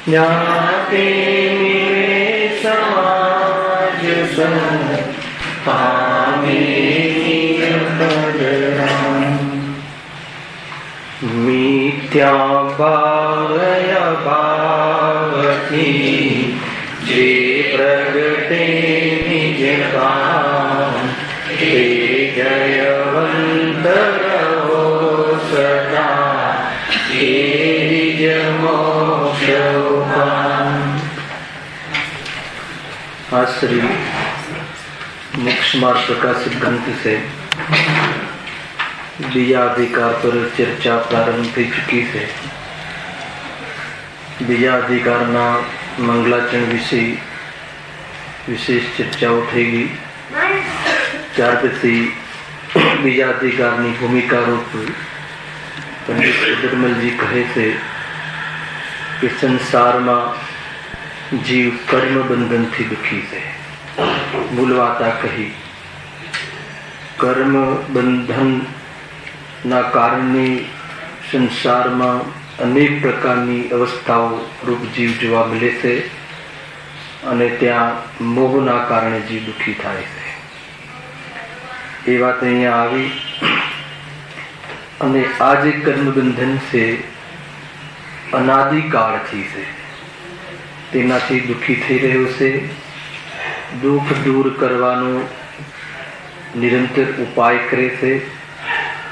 ज्ञाति समाज मिथ्या भावय भावती जे प्रगटे निज काम ते जयवंत रहो सदा तेज मोक्ष आज श्री मोक्ष मार्ग प्रकाशित ग्रंथ से बीजा अधिकार पर चर्चा प्रारंभ थी चुकी है। बीजा अधिकार ना मंगलाचरण विषय विशेष चर्चा उठेगी। ત્યાર પછી બીજા અધિકારની ભૂમિકા રૂપ પંડિત ઉદરમલજી કહે છે કે સંસારમાં જીવ કર્મ બંધનથી દુઃખી છે। ભૂલવાતા કહી કર્મ બંધનના કારણે સંસારમાં અનેક પ્રકારની અવસ્થાઓ રૂપ જીવ જોવા મળે છે અને ત્યાં મોહના કારણે જીવ દુઃખી થાય છે। એ વાત અહીંયા આવી અને આ જે કર્મ બંધન છે અનાદિકાળથી છે તેનાથી દુઃખી થઈ રહ્યો છે। દુઃખ દૂર કરવાનો નિરંતર ઉપાય કરે છે।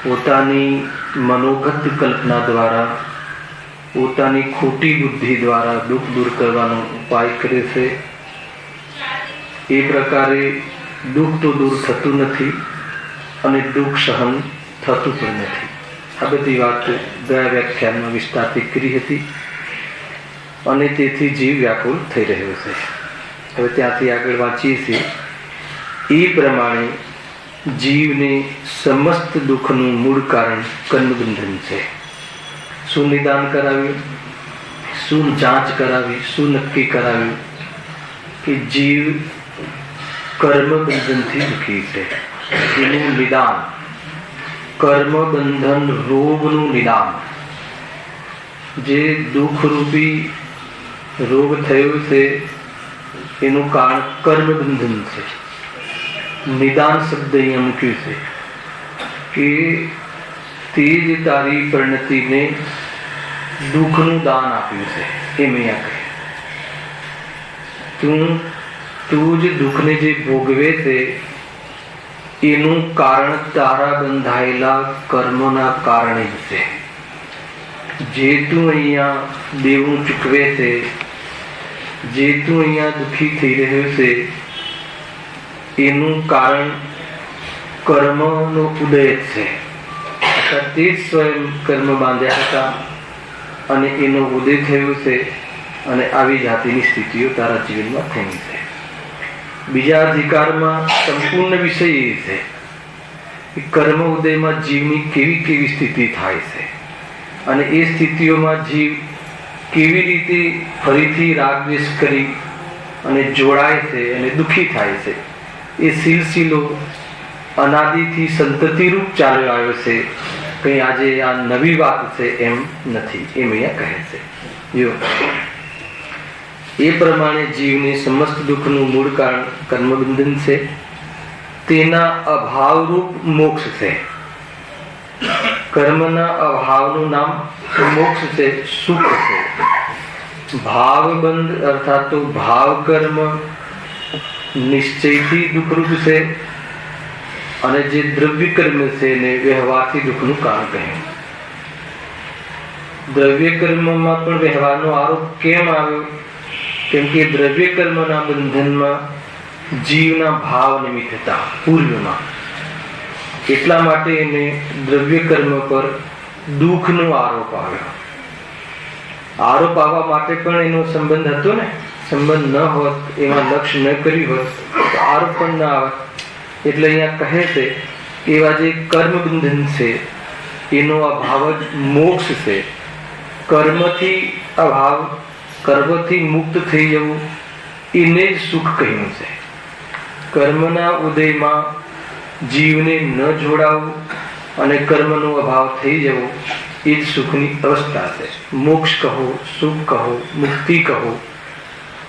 પોતાની મનોગત કલ્પના દ્વારા પોતાની ખોટી બુદ્ધિ દ્વારા દુઃખ દૂર કરવાનો ઉપાય કરે છે। એ પ્રકારે દુઃખ તો દૂર થતું નથી અને દુઃખ સહન થતું પણ નથી। આ બધી વાત ગયા વ્યાખ્યાનમાં વિસ્તારથી કરી હતી અને તેથી જીવ વ્યાકુળ થઈ રહ્યો છે। હવે ત્યાંથી આગળ વાંચીએ છીએ। એ પ્રમાણે જીવને સમસ્ત દુઃખનું મૂળ કારણ કર્મબંધન છે। શું નિદાન કરાવ્યું, શું જાંચ કરાવી, શું નક્કી કરાવ્યું કે જીવ કર્મ બંધનથી દુઃખી છે। એનું નિદાન કર્મ બંધન રોગનું નિદાન, જે દુઃખરૂપી રોગ થયો છે એનું કારણ કર્મ બંધન છે। નિદાન શબ્દ અહીંયા મૂક્યું છે કે તે જ તારી પરિણતિને દુઃખનું દાન આપ્યું છે। એમ અહીંયા કહે તું જ દુઃખને જે ભોગવે છે એનું કારણ તારા બંધાયેલા કર્મોના કારણે જ છે। જે તું અહીંયા દેવું ચૂકવે છે, જે તું અહીંયા દુઃખી થઈ રહ્યો છે એનું કારણ કર્મનો ઉદય છે। અર્થાત તે જ સ્વયં કર્મ બાંધ્યા હતા અને એનો ઉદય થયો છે અને આવી જાતિની સ્થિતિઓ તારા જીવનમાં થઈ છે। બીજા અધિકારમાં સંપૂર્ણ વિષય એ છે કે કર્મ ઉદયમાં જીવની કેવી કેવી સ્થિતિ થાય છે અને એ સ્થિતિઓમાં જીવ કેવી રીતે ફરીથી રાગ દ્વેષ કરી અને જોડાય છે અને દુઃખી થાય છે। એ સિલસિલો અનાદિથી સંતતિરૂપ ચાલ્યો આવ્યો છે। કંઈ આજે આ નવી વાત છે એમ નથી, એમ અહીંયા કહે છે। જો એ પ્રમાણે જીવને સમસ્ત દુઃખનું મૂળ કારણ કર્મબંધન છે, તેના અભાવરૂપ મોક્ષ છે। કર્મના અભાવનું નામ મોક્ષ છે, સુખ છે। ભાવબંધ અર્થાત તો ભાવ કર્મ નિશ્ચયથી દુઃખરૂપ છે અને જે દ્રવ્ય કર્મ છે એને વ્યવહારથી દુઃખનું કારણ કહ્યું। દ્રવ્ય કર્મમાં પણ વ્યવહારનો આરોપ કેમ આવ્યો? કેમ કે દ્રવ્ય કર્મના બંધનમાં જીવના ભાવ નિમિત્ત હતા પૂર્વમાં, એટલા માટે એને દ્રવ્ય કર્મ પર દુઃખનો આરોપ આવ્યો। આરોપ આવવા માટે પણ એનો સંબંધ હતો ને, સંબંધ ન હોત, એમાં લક્ષ્ય ન કર્યું હોત તો આરોપ પણ ન આવત। એટલે અહીંયા કહે છે કે એવા જે કર્મ બંધન છે એનો અભાવ જ મોક્ષ છે। કર્મથી અભાવ, કર્મથી મુક્ત થઈ જવું એને જ સુખ કહ્યું છે। કર્મના ઉદયમાં જીવને ન જોડાવું અને કર્મનો અભાવ થઈ જવો એ જ સુખની અવસ્થા છે. મોક્ષ કહો, સુખ કહો, મુક્તિ કહો,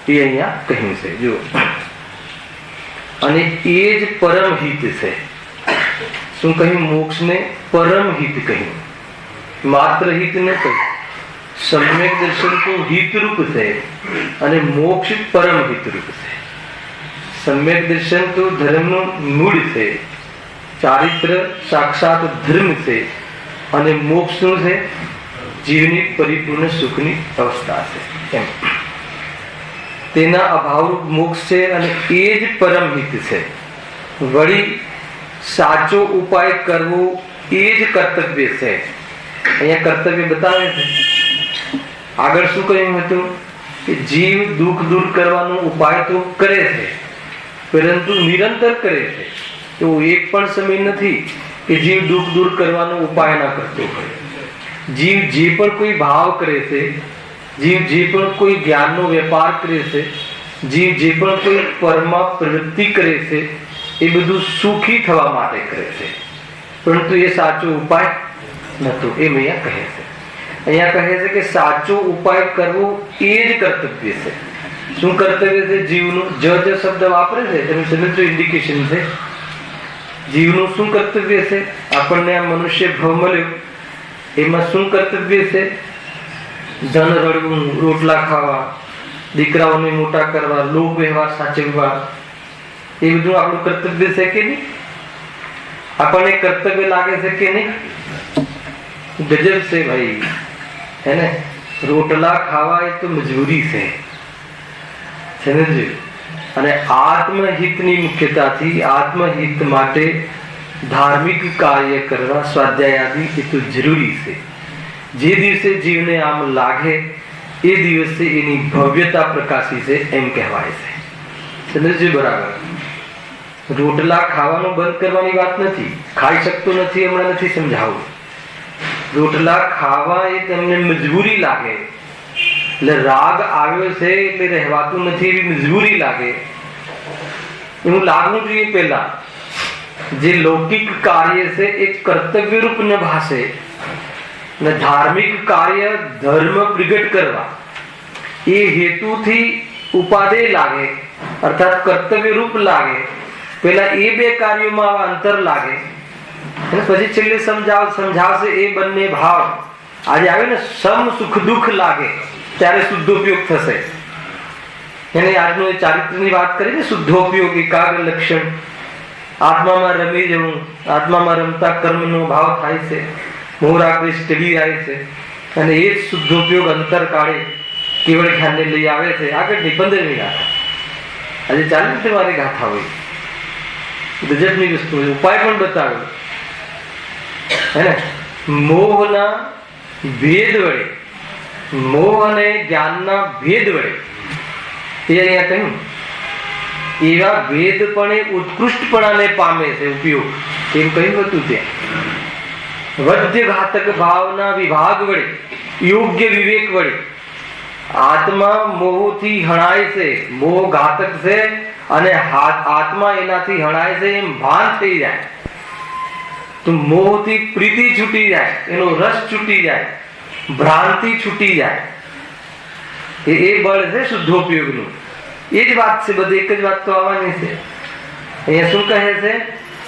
એ અહીંયા કહ્યું છે. જો અને એ જ પરમ હિત છે. શું કહ્યું? મોક્ષને પરમ હિત કહ્યું, માત્ર હિત ન કહ્યું. સમ્યક દર્શન તો હિતરૂપ છે અને મોક્ષ પરમ હિતરૂપ છે. સમ્યક દર્શન તો ધર્મનું મૂળ છે, ચારિત્ર સાક્ષાત ધર્મ છે, અને મોક્ષ શું છે? જીવની પરિપૂર્ણ સુખની અવસ્થા છે. એમ તેના અભાવરૂપ મોક્ષ છે અને એ જ પરમ હિત છે. વળી સાચો ઉપાય કરવો એ જ કર્તવ્ય છે. અહીંયા કર્તવ્ય બતાવે છે. આગળ શું કહ્યું હતું? કે જીવ દુઃખ દૂર કરવાનો ઉપાય તો કરે છે, પરંતુ નિરંતર કરે છે. એવો એક પણ સમય નથી કે જીવ દુઃખ દૂર કરવાનો ઉપાય ના કરતો હોય. જીવ જે પણ કોઈ ભાવ કરે છે, જીવ જે પણ કોઈ જ્ઞાનનો વેપાર કરે છે, જીવ જે પણ કોઈ પરમા પ્રવૃત્તિ કરે છે, એ બધું સુખી થવા માટે કરે છે, પરંતુ એ સાચો ઉપાય નહોતો. એમ અહીંયા કહે છે. અહીંયા કહે છે કે સાચો ઉપાય કરવો એ જ કર્તવ્ય છે. શું કર્તવ્ય છે? જીવનું જ શબ્દ વાપરે છે, તમે સમજો ઇન્ડિકેશન છે. જીવનું શું કર્તવ્ય છે? આપણને આ મનુષ્ય ભાવ મળ્યો, એમાં શું કર્તવ્ય છે? ધન રળવું, રોટલા ખાવા, દીકરાઓને મોટા કરવા, લોક વ્યવહાર સાચવવા, એ બધું આપણું કર્તવ્ય છે કે નહીં? આપણને કર્તવ્ય લાગે છે કે નહીં? ગજબ છે ભાઈ, હે ને? રોટલા ખાવા એ તો મજબૂરી છે, સમજ્યું? અને આત્મહિતની મુખ્યતાથી આત્મહિત માટે ધાર્મિક કાર્ય કરવા, સ્વાધ્યાય આદિ એ તો જરૂરી છે. જે દિવસે જીવને આમ લાગે એ દિવસે એની ભવ્યતા પ્રકાશી છે, એમ કહેવાય છે. સમજ્યું? બરાબર. રોટલા ખાવાનું બંધ કરવાની વાત નથી, ખાઈ શકતો નથી, હમણાં નથી સમજાવું. રોટલા ખાવા એ તમને મજબૂરી લાગે, એટલે રાગ આવ્યો છે એટલે રહેવાતું નથી એવી મજબૂરી લાગે, એવું લાગવું જોઈએ. પહેલા જે લૌકિક કાર્ય છે એ કર્તવ્ય રૂપ નભાશે, અને ધાર્મિક કાર્ય ધર્મ પ્રગટ કરવા એ હેતુથી ઉપાદેય લાગે, અર્થાત કર્તવ્ય રૂપ લાગે. પેલા એ બે કાર્યોમાં અંતર લાગે, અને પછી છેલ્લે સમજાવશે એ બંને ભાવ આજે આવે ને, સમ સુખ દુઃખ લાગે ત્યારે શુદ્ધોપયોગ થશે. એને આજનો એ ચારિત્રની વાત કરી ને, શુદ્ધોપયોગ, એકાગ્ર લક્ષણ, આત્મામાં રમી જવું, આત્મામાં રમતા કર્મનો ભાવ થાય છે, મોરાગ્રી સ્ટડી આવે છે, અને એ જ શુદ્ધોપયોગ અંતર કાઢે કેવળ ધ્યાનને લઈ આવે છે. આગળની 15મી ગાથા, આજે 40 વાળી ગાથા હોય, ગજબની વસ્તુ હોય. ઉપાય પણ બતાવ્યો, હે ને? મોહના ભેદ વડે, મોહ અને જ્ઞાનના ભેદ વડે, એ અહીંયા કહ્યું, એવા ભેદપણે ઉત્કૃષ્ટપણાને પામે છે ઉપયોગ, એમ કહ્યું હતું. ત્યાં વદ્ય ઘાતક ભાવના વિભાગ વડે, યોગ્ય વિવેક વડે આત્મા મોહથી હણાય છે, મોહ ઘાતક છે અને આત્મા એનાથી હણાય છે એમ ભાન થઈ જાય તો મોહથી પ્રીતિ છૂટી જાય, એનો રસ છૂટી જાય, ભ્રાંતિ છૂટી જાય. એ બળ છે શુદ્ધોપયોગનું. એ જ વાત છે, બધી એક જ વાત તો આવવાની છે. અહીંયા શું કહે છે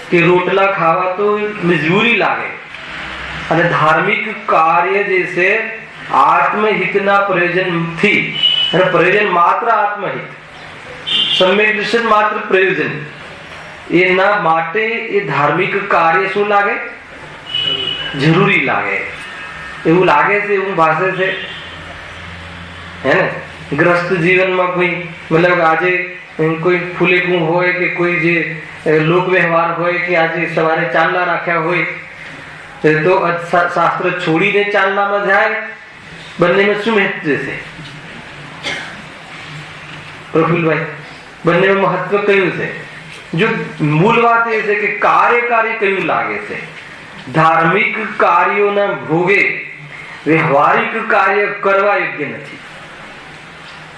કે રોટલા ખાવા તો મજબૂરી લાગે, અને ધાર્મિક કાર્ય જે છે આત્મહિતના પ્રયોજનથી, અને પ્રયોજન માત્ર આત્મહિત, સમ્યક દર્શન માત્ર પ્રયોજન, એના માટે એ ધાર્મિક કાર્ય શું લાગે? જરૂરી લાગે. એવું લાગે છે, એવું ભાષે છે, હે ને? ગ્રસ્ત જીવનમાં કોઈ મતલબ આજે કોઈ ફૂલેકું હોય કે કોઈ જે લોક વ્યવહાર હોય કે આજે સવારે ચાંદલા રાખ્યા હોય તો શાસ્ત્ર છોડીને ચાંદલામાં જાય, બંનેમાં શું મહત્વ છે પ્રફુલભાઈ? બંનેમાં મહત્વ કયું છે? જો મૂળ વાત એ છે કે કાર્યકારી કયું લાગે છે. ધાર્મિક કાર્યોના ભોગે વ્યવહારિક કાર્ય કરવા યોગ્ય નથી.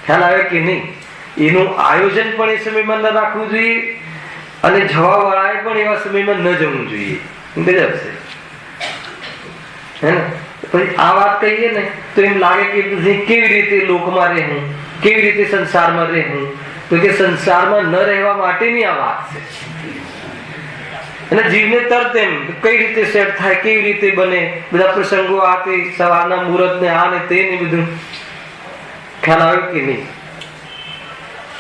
ખ્યાલ આવે કે નહીં? એનું આયોજન પણ એ સમયમાં ન રાખવું જોઈએ, અને જવા વાળાએ પણ એવા સમયમાં ન જવું જોઈએ. ગજબ છે, હે ને? પછી આ વાત કહીએ ને તો એમ લાગે કે કેવી રીતે લોકમાં રહેવું, કેવી રીતે સંસારમાં રહેવું. તો કે સંસારમાં ન રહેવા માટેની આ વાત છે. અને જીવને તરત એમ કઈ રીતે સેટ થાય, કેવી રીતે બને, બધા પ્રસંગો આ તે સવારના મુહૂર્ત ને આ ને તે ને બધું ખ્યાલ આવ્યો કે નહીં?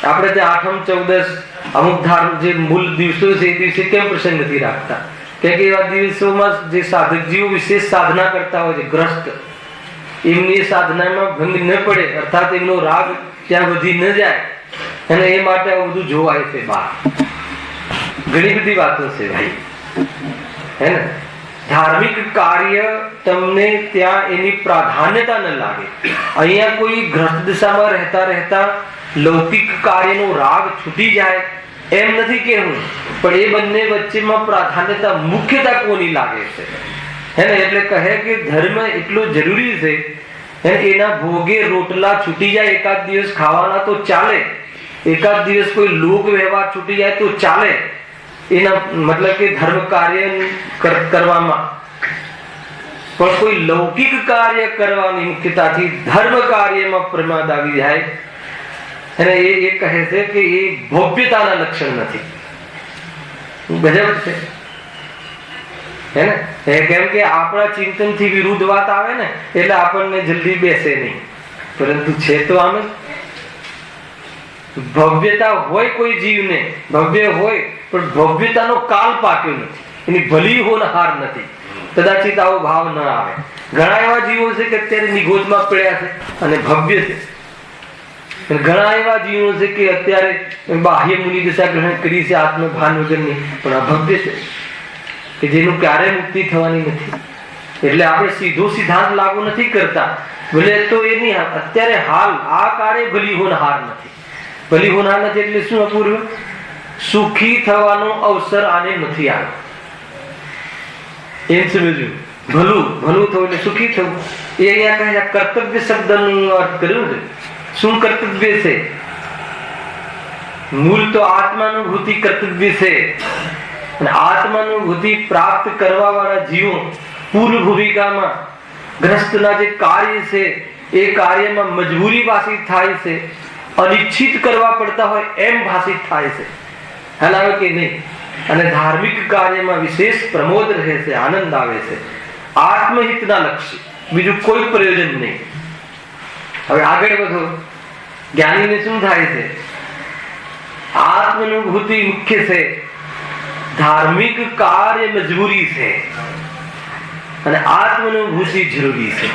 આપણે તે આઠમ 14 અમુક ધાર્મ જે મૂળ દિવસો છે એ દિવસે કેમ પ્રસંગ નથી રાખતા? કે એવા દિવસોમાં જે સાધકજીઓ વિશેષ સાધના કરતા હોય છે, ગ્રસ્ત, એમની સાધનામાં ભંગ ન પડે, અર્થાત એમનો રાગ ત્યાં વધી ન જાય, અને એ માટે આવું બધું જોવાય છે બહાર. ઘણી બધી વાતો છે ભાઈ, હે ને? ધાર્મિક કાર્ય તમને ત્યાં એની પ્રાધાન્યતા ન લાગે. અહીંયા કોઈ ગ્રસ્ત દિશામાં રહેતા રહેતા લૌકિક કાર્યનો રાગ છૂટી જાય એમ નથી કહેવું, પણ એ બંને વચ્ચેમાં પ્રાધાન્યતા મુખ્યતા કોની લાગે છે, હે ને? એટલે કહે કે ધર્મ એટલો જરૂરી છે, એના ભોગે રોટલા છૂટી જાય એકાદ દિવસ ખાવાના તો ચાલે, એકાદ દિવસ કોઈ લોક વ્યવહાર છૂટી જાય તો ચાલે, એના મતલબ કે ધર્મ કાર્ય કરવામાં. પણ કોઈ લૌકિક કાર્ય કરવાની મુખ્યતાથી ધર્મ કાર્યમાં પ્રમાદ આવી જાય, અને એ કહે છે કે એ ભવ્યતાના લક્ષણ નથી. ગજબ છે, હે ને? કેમ કે આપણા ચિંતનથી વિરુદ્ધ વાત આવે ને એટલે આપણને જલ્દી બેસે નહીં, પરંતુ છે તો આમ ભવ્યતા હોય કોઈ જીવને, ભવ્ય હોય, પણ ભવ્યતાનો કાલ પાક્યો નથી, એની ભલી હોનહાર નથી. કદાચિત આવો ભાવ ન આવે. ઘણા એવા જીવો છે કે અત્યારે નિગોદમાં પડ્યા છે અને ભવ્ય છે. ઘણા એવા જીવો છે કે અત્યારે બાહ્ય મુનિ દશા ગ્રહણ કરી છે આત્મભાન વગરની, પણ અભવ્ય છે કે જેનું ક્યારે મુક્તિ થવાની નથી. એટલે આપણે સીધો સિદ્ધાંત લાગુ નથી કરતા, ભલે તો એની અત્યારે હાલ આ કાળે ભલી હોનહાર નથી. ભલી હોનહાર નથી એટલે શું? અપૂર્વ સુખી થવાનો અવસર આને નથી આવ્યો, એમ સમજવું. ભલું ભલું થવું એટલે સુખી થવું. એ અહીંયા કહે કર્તવ્ય શબ્દનું અર્થ કર્યું છે. શું કર્તવ્ય છે? મૂળ તો આત્માનુભૂતિ કર્તવ્ય છે, અને આત્માનુભૂતિ પ્રાપ્ત કરવા વાળા જીવો પૂર્વ ભૂમિકામાં ગ્રસ્તના જે કાર્ય છે એ કાર્યમાં મજબૂરી ભાષિત થાય છે, અનિચ્છિત કરવા પડતા હોય એમ ભાષિત થાય છે. હલાવે કે નહીં? અને ધાર્મિક કાર્યમાં વિશેષ પ્રમોદ રહે છે, આનંદ આવે છે, આત્મહિતના લક્ષ્ય, બીજું કોઈ પ્રયોજન નહીં. હવે આગળ વધો. જ્ઞાનીને શું થાય છે? આત્માનુભૂતિ મુખ્ય છે, ધાર્મિક કાર્ય મજબૂરી છે, અને આત્માનુભૂતિ જરૂરી છે.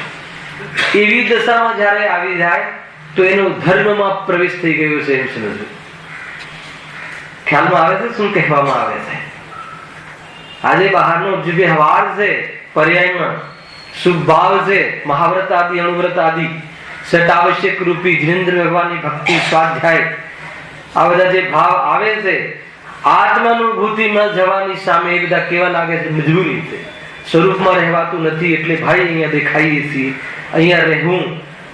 એવી દશામાં જયારે આવી જાય તો એનો ધર્મમાં પ્રવેશ થઈ ગયો છે એમ સમજવું. ખ્યાલમાં આવે છે શું કહેવામાં આવે છે? આજે બહારનો જે વ્યવહાર છે, પર્યાયમાં શુભ ભાવ છે, મહાવ્રત આદિ, અણુવ્રત આદિ, સટાવશ્યક રૂપી જીનેન્દ્ર ભગવાનની ભક્તિ, સ્વાધ્યાય, આ બધા જે ભાવ આવે છે આત્માનુભૂતિમાં જવાની સામે એ બધા કેવા લાગે છે? મજબૂરી છે. સ્વરૂપમાં રહેવાતું નથી એટલે ભાઈ અહીંયા દેખાઈએ છીએ, અહીંયા રહેવું.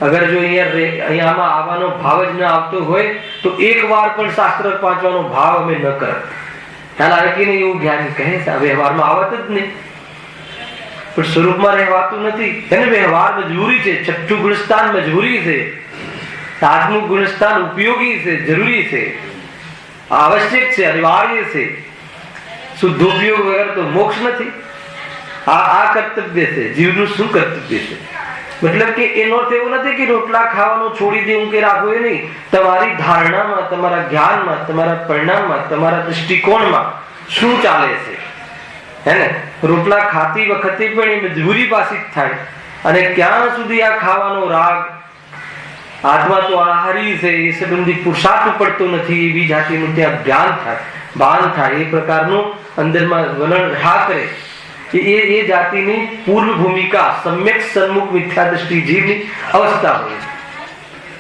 અગર જો અહીંયામાં આવવાનો ભાવ જ ન આવતો હોય તો એક વાર પણ શાસ્ત્ર વાંચવાનો ભાવ અમે ન કરત. ખ્યાલ આવે કે નહીં? એવું જ્ઞાની કહે છે. વ્યવહારમાં આવત જ નહીં, પણ સ્વરૂપમાં રહેવાતું નથી. એને વ્યવહાર મજબૂરી છે, છઠ્ઠું ગુણસ્થાન મજબૂરી છે, સાતમું ગુણસ્થાન ઉપયોગી છે, જરૂરી છે, આવશ્યક છે, અનિવાર્ય છે. શુદ્ધ ઉપયોગ વગર તો મોક્ષ નથી. આ કર્તવ્ય છે. જીવનું શું કર્તવ્ય છે? મતલબ કે એનો અર્થ એવો નથી કે રોટલા ખાવાનું છોડી દેવું કે રાખવું, એ નહીં. તમારી ધારણામાં, તમારા જ્ઞાનમાં, તમારા પરિણામમાં, તમારા દૃષ્ટિકોણમાં શું ચાલે છે, હે ને? રોટલા ખાતી વખતે પણ એ મજબૂરી ભાષિત થાય, અને ક્યાં સુધી આ ખાવાનો રાગ, આત્મા તો આહારી છે, એ સંબંધી પુરુષાર્થ પડતો નથી, એવી જાતિનું ત્યાં જ્ઞાન થાય, ભાન થાય, એ પ્રકારનું અંદરમાં વલણ રહ્યા કરે, એ જાતિની પૂર્વ ભૂમિકા સમ્યક સન્મુખ મિથ્યા દ્રષ્ટિ જીવની અવસ્થા હોય.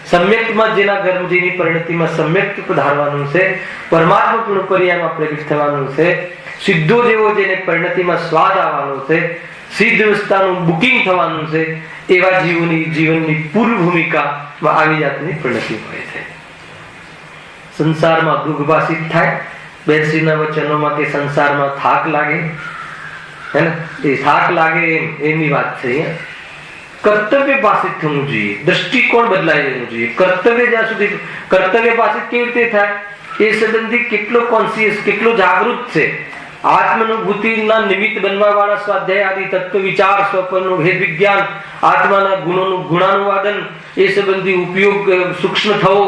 સમ્યકમાં જેના ગર્ભ, જેની પરિણતિમાં સમ્યક પધારવાનું છે, પરમાત્મા પૂર્ણ પર્યાયમાં પ્રગટ થવાનું છે, સિદ્ધો જેવો જેને પરિણતિમાં સ્વાદ આવવાનો છે, સિદ્ધ અવસ્થાનું બુકિંગ થવાનું છે, એવા જીવોની જીવનની પૂર્વ ભૂમિકામાં આવી જાતની પરિણતિ હોય છે. સંસારમાં દુઃખભાષિત થાય, બેનશ્રીના વચનોમાં કે સંસારમાં થાક લાગે, હે ને, એ થાક લાગે એની વાત છે. કર્તવ્ય ભાષિત થવું જોઈએ, દ્રષ્ટિકોણ બદલાઈ જવું જોઈએ. કર્તવ્ય જ્યાં સુધી કર્તવ્ય ભાષિત કેવી રીતે થાય, એ સંબંધી કેટલો કોન્શિયસ, કેટલો જાગૃત છે. આત્માનુભૂતિના નિમિત્ત બનવા વાળા સ્વાધ્યાય આદિ તત્વ વિચાર, સ્વપ્નનું ભેદ વિજ્ઞાન, આત્માના ગુણોનું ગુણાનુવાદન, એ સંબંધી ઉપયોગ સૂક્ષ્મ થવો.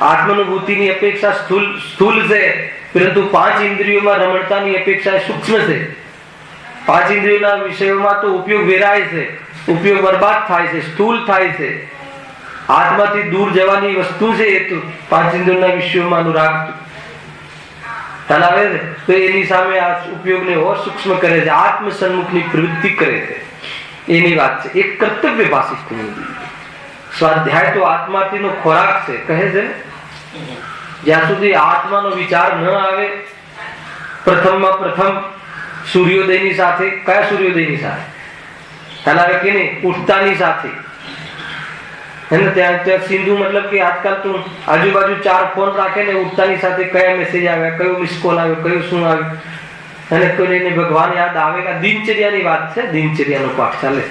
આત્માનુભૂતિની અપેક્ષા સ્થૂલ છે, પરંતુ 5 ઇન્દ્રિયોમાં રમણતાની અપેક્ષા સૂક્ષ્મ છે. 5 ઇન્દ્રિયોના વિષયોમાં તો ઉપયોગ વેરાય છે, ઉપયોગ બરબાદ થાય છે, સ્થૂલ થાય છે. આત્માથી દૂર જવાની વસ્તુ છે એ તો 5 ઇન્દ્રિયોના વિષયોમાં અનુરાગ ચલાવે છે, તો એની સામે આ ઉપયોગને સૂક્ષ્મ કરે છે, આત્મ સન્મુખની પ્રવૃત્તિ કરે છે. એની વાત છે. એક કર્તવ્ય ભાષિત થવું જોઈએ. સ્વાધ્યાય તો આત્માથીનો ખોરાક છે, કહે છે. જ્યાં સુધી આત્માનો વિચાર ન આવે, પ્રથમમાં પ્રથમ સૂર્યોદયની સાથે, કયા સૂર્યોદયની સાથે ચલાવે કે નહીં, ઉઠતાની સાથે, ત્યાં સિંધુ મતલબ કે આજકાલ તો આજુબાજુ 4 ફોન રાખે ને, ઉઠતાની સાથે કયા મેસેજ આવ્યા, કયો મિસ કોલ આવ્યો, કયું શું આવ્યું, અને કોઈને ભગવાન યાદ આવે. કે દિનચર્યાની વાત છે, દિનચર્યાનો પાઠ ચાલે.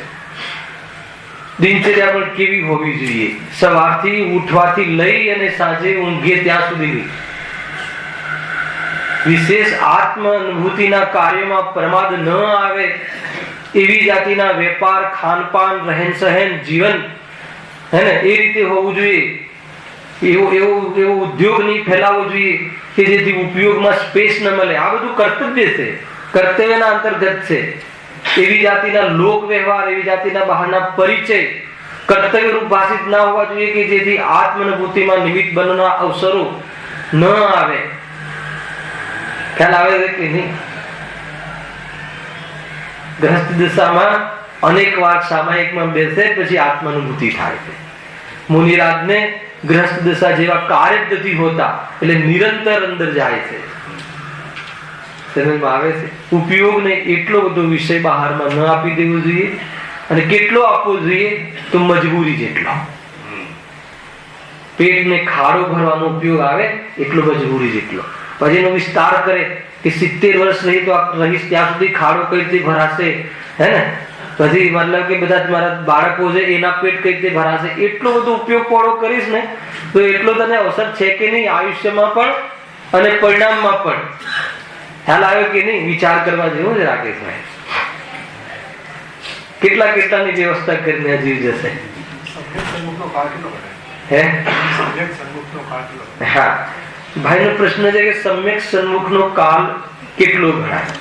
દિનચર્યા પણ કેવી હોવી જોઈએ, સવારથી ઉઠવાથી લઈ અને સાંજે ઊંઘે ત્યાં સુધીની વિશેષ આત્મ અનુભૂતિના કાર્યમાં પ્રમાદ ન આવે એવી જાતિના વેપાર, ખાનપાન, રહેન સહેન, જીવન, હે ને, એ રીતે હોવું જોઈએ. એવો ઉદ્યોગ નહીં ફેલાવવો જોઈએ કે જેથી ઉપયોગમાં સ્પેસ ન મળે. આ બધું કર્તવ્ય છે, કર્તવ્યના અંતર્ગત છે. એવી જાતિના લોક વ્યવહાર, એવી જાતિના બહારના પરિચય કર્તવ્ય રૂપ ભાષિત ના હોવા જોઈએ કે જેથી આત્માનુભૂતિમાં નિમિત્ત બનવાના અવસરો ન આવે. ખ્યાલ આવે છે કે નહીં? ગ્રહસ્થ દશામાં અનેક વાર સામાયિકમાં બેસે પછી આત્માનુભૂતિ થાય છે. મુનિરાજને ગ્રહસ્થ દશા જેવા કાર્ય નથી હોતા, એટલે નિરંતર અંદર જાય છે. સમજમાં આવે છે? ઉપયોગને એટલો બધો વિષય બહારમાં ન આપી દેવો જોઈએ, અને કેટલો આપવો જોઈએ તો મજબૂરી જેટલો. પેટને ખાડો ભરવાનો ઉપયોગ આવે એટલો મજબૂરી જેટલો. પછી એનો વિસ્તાર કરે કે 70 વર્ષ રહી તો રહીશ ત્યાં સુધી ખાડો કઈ રીતે ભરાશે, હે ને, પછી મતલબ કે બધા મારા બાળકો છે એના પેટ કઈ રીતે ભરાશે, એટલો બધો ઉપયોગ પોળો કરીશ ને તો એટલો તને અવસર છે કે નહીં આયુષ્યમાં પણ અને પરિણામમાં પણ. ખ્યાલ આવ્યો કે નહીં? વિચાર કરવા જેવું જ રાખે છે. કેટલાની વ્યવસ્થા કરીને જીવ જશે. હા, ભાઈનો પ્રશ્ન છે કે સમ્યક સન્મુખનો કાલ કેટલો ગણાય?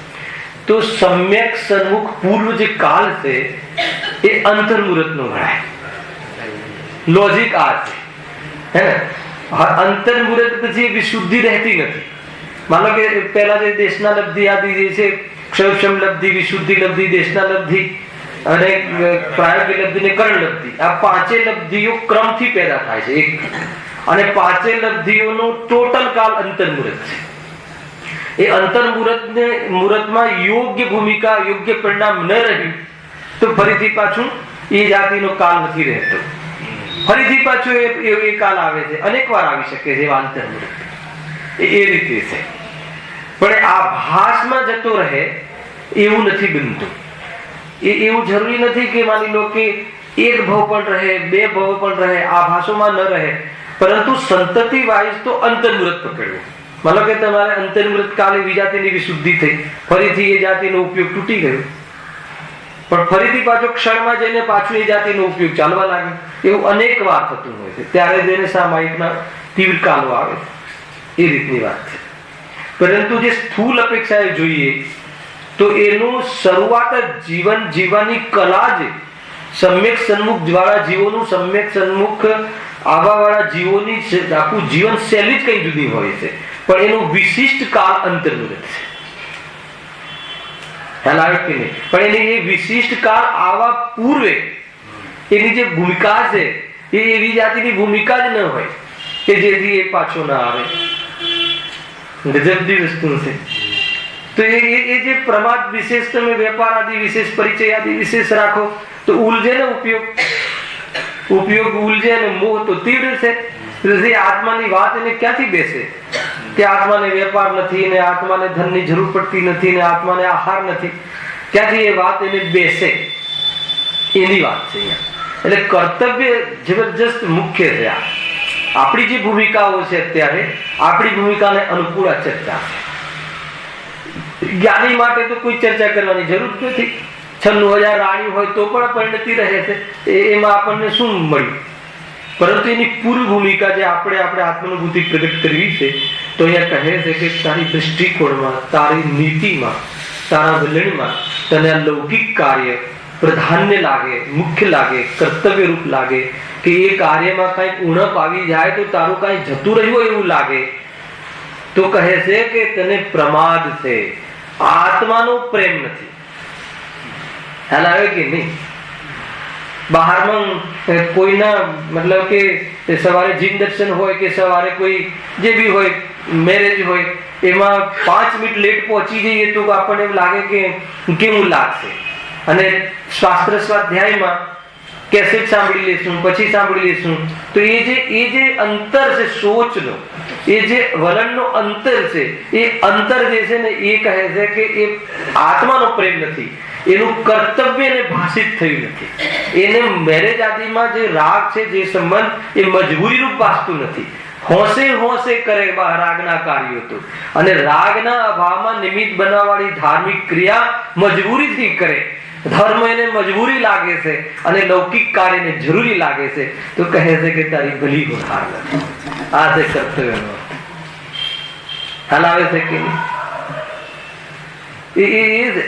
તો સમ્યક સન્મુખ પૂર્વ જે કાલ છે એ અંતર્મુહૂર્તનો ગણાય. લોજિક આ છે, હે ને. અંતર્મુહૂર્ત પછી વિશુદ્ધિ રહેતી નથી. માનો કે પહેલા જે દેશના લબ્ધિ આદિ જે છે, ક્ષયક્ષમ લબ્ધિ, વિશુદ્ધિ લબ્ધિ, દેશના લબ્ધિ અને પ્રાયોગિક લબ્ધિ ને કરણ લબ્ધિ, આ 5 લબ્ધિઓ ક્રમથી પેદા થાય છે. અને 5 લબ્ધિઓનો ટોટલ કાલ અંતર્મુહૂર્ત છે. એ અંતર્મુહૂર્તમાં યોગ્ય ભૂમિકા, યોગ્ય પરિણામ ન રહ્યું તો ફરીથી પાછું એ જાતિનો કાલ નથી રહેતો. ફરીથી પાછું એ કાલ આવે છે, અનેક વાર આવી શકે છે અંતર્મુહૂર્ત. એ રીતે છે. પણ આ ભાસમાં જતો રહે એવું નથી બનતું. એવું જરૂરી નથી કે માની લો કે 1 ભવ પણ રહે, 2 ભવ પણ રહે, આ ભાષોમાં ન રહે, પરંતુ સંતતિ વાઇઝ તો અંતર્મુહૂર્ત પકડવું. મતલબ કે તમારે અંતર્મુહૂર્ત કાલે વિજાતિની વિશુદ્ધિ થઈ, ફરીથી એ જાતિનો ઉપયોગ તૂટી ગયો, પણ ફરીથી પાછો ક્ષણમાં જઈને પાછું એ જાતિનો ઉપયોગ ચાલવા લાગે. એવું અનેક વાર થતું હોય છે. ત્યારે જેને સામાયિકના તીવ્ર કાલો આવે, એ રીતની વાત છે. પરંતુ જે સ્થૂલ અપેક્ષાએ જોઈએ તો એનું શરૂઆત જીવન જીવવાની કલા જ સમ્યક સન્મુખ વાળા જીવોનું, સમ્યક સન્મુખ આવા વાળા જીવોની આખું જીવન શૈલી જ કઈ જુદી હોય છે, પણ એનો વિશિષ્ટ કાળ અંતર્મુહૂર્ત છે. ખ્યાલ આવે કે નહીં? પણ એની એ વિશિષ્ટ કાળ આવા પૂર્વે એની જે ભૂમિકા છે એ એવી જાતિની ભૂમિકા જ ન હોય કે જેથી એ પાછો ના આવે. ગજબની વસ્તુ છે. તો એ જે પ્રમાદ વિશેષ, તમે વેપાર આદિ વિશેષ, પરિચય આદિ વિશેષ રાખો તો ઉલઝે ને ઉપયોગ ઉલઝે, અને મોહ તો તીવ્ર છે. આત્માની વાત એને ક્યાંથી બેસે? કે આત્માને વેપાર નથી ને આત્માને ધનની જરૂર પડતી નથી ને આત્માને આહાર નથી, ક્યાંથી એ વાત એને બેસે એની વાત છે અહીંયા. એટલે કર્તવ્ય જબરજસ્ત મુખ્ય છે. આપણી જે ભૂમિકાઓ છે અત્યારે આપણી ભૂમિકાને અનુકૂળ આ ચર્ચા છે. જ્ઞાની માટે તો કોઈ ચર્ચા કરવાની જરૂર નથી. 96,000 રાણી હોય તો પણ પરિણતિ રહે છે, એમાં આપણને શું મળ્યું? પરંતુ એની પૂર્વ ભૂમિકા જે આપણે આત્માનુભૂતિ પ્રગટ કરવી છે, તો અહીંયા કહે છે કે તારી દૃષ્ટિકોણમાં, તારી નીતિમાં, તારા વલણમાં તને આ લૌકિક કાર્ય પ્રધાન્ય લાગે, મુખ્ય લાગે, કર્તવ્ય રૂપ લાગે, કે એ કાર્યમાં કઈ ઉણપ આવી જાય તો તારું કઈ જતું રહ્યું એવું લાગે, તો કહે છે કે તને પ્રમાદ છે, આત્માનો પ્રેમ નથી. ખ્યાલ આવે કે નહીં? બહારમાં કોઈના મતલબ કે સવારે જીમ દર્શન હોય કે સવારે કોઈ જે બી હોય મેરેજ હોય, એમાં 5 મિનિટ લેટ પહોંચી જઈએ તો આપણને એમ લાગે કે કેવું લાગશે. અને શાસ્ત્ર સ્વાધ્યાયમાં કેસેટ સાંભળી લેશું, પછી સાંભળી લેશું, તો એ જે અંતર છે સોચનો, એ જે વલણનો અંતર છે, એ અંતર જે છે ને એ કહે છે કે એ આત્માનો પ્રેમ નથી, એનું કર્તવ્યને ભાષિત થયું નથી. એને મેરેજ આદિમાં જે રાગ છે, જે સંબંધ, એ મજબૂરી રૂપ વાસ્તુ નથી. હોંશે કરે રાગના કાર્યો તો, અને રાગના અભાવમાં નિમિત્ત બનાવવાળી ધાર્મિક ક્રિયા મજબૂરીથી કરે. ધર્મ એને મજબૂરી લાગે છે અને લૌકિક કાર્યને જરૂરી લાગે છે, તો કહે છે કે તારી ભલી ગુણહાર નથી. આ છે કર્તવ્યનો. ખ્યાલ આવે છે કે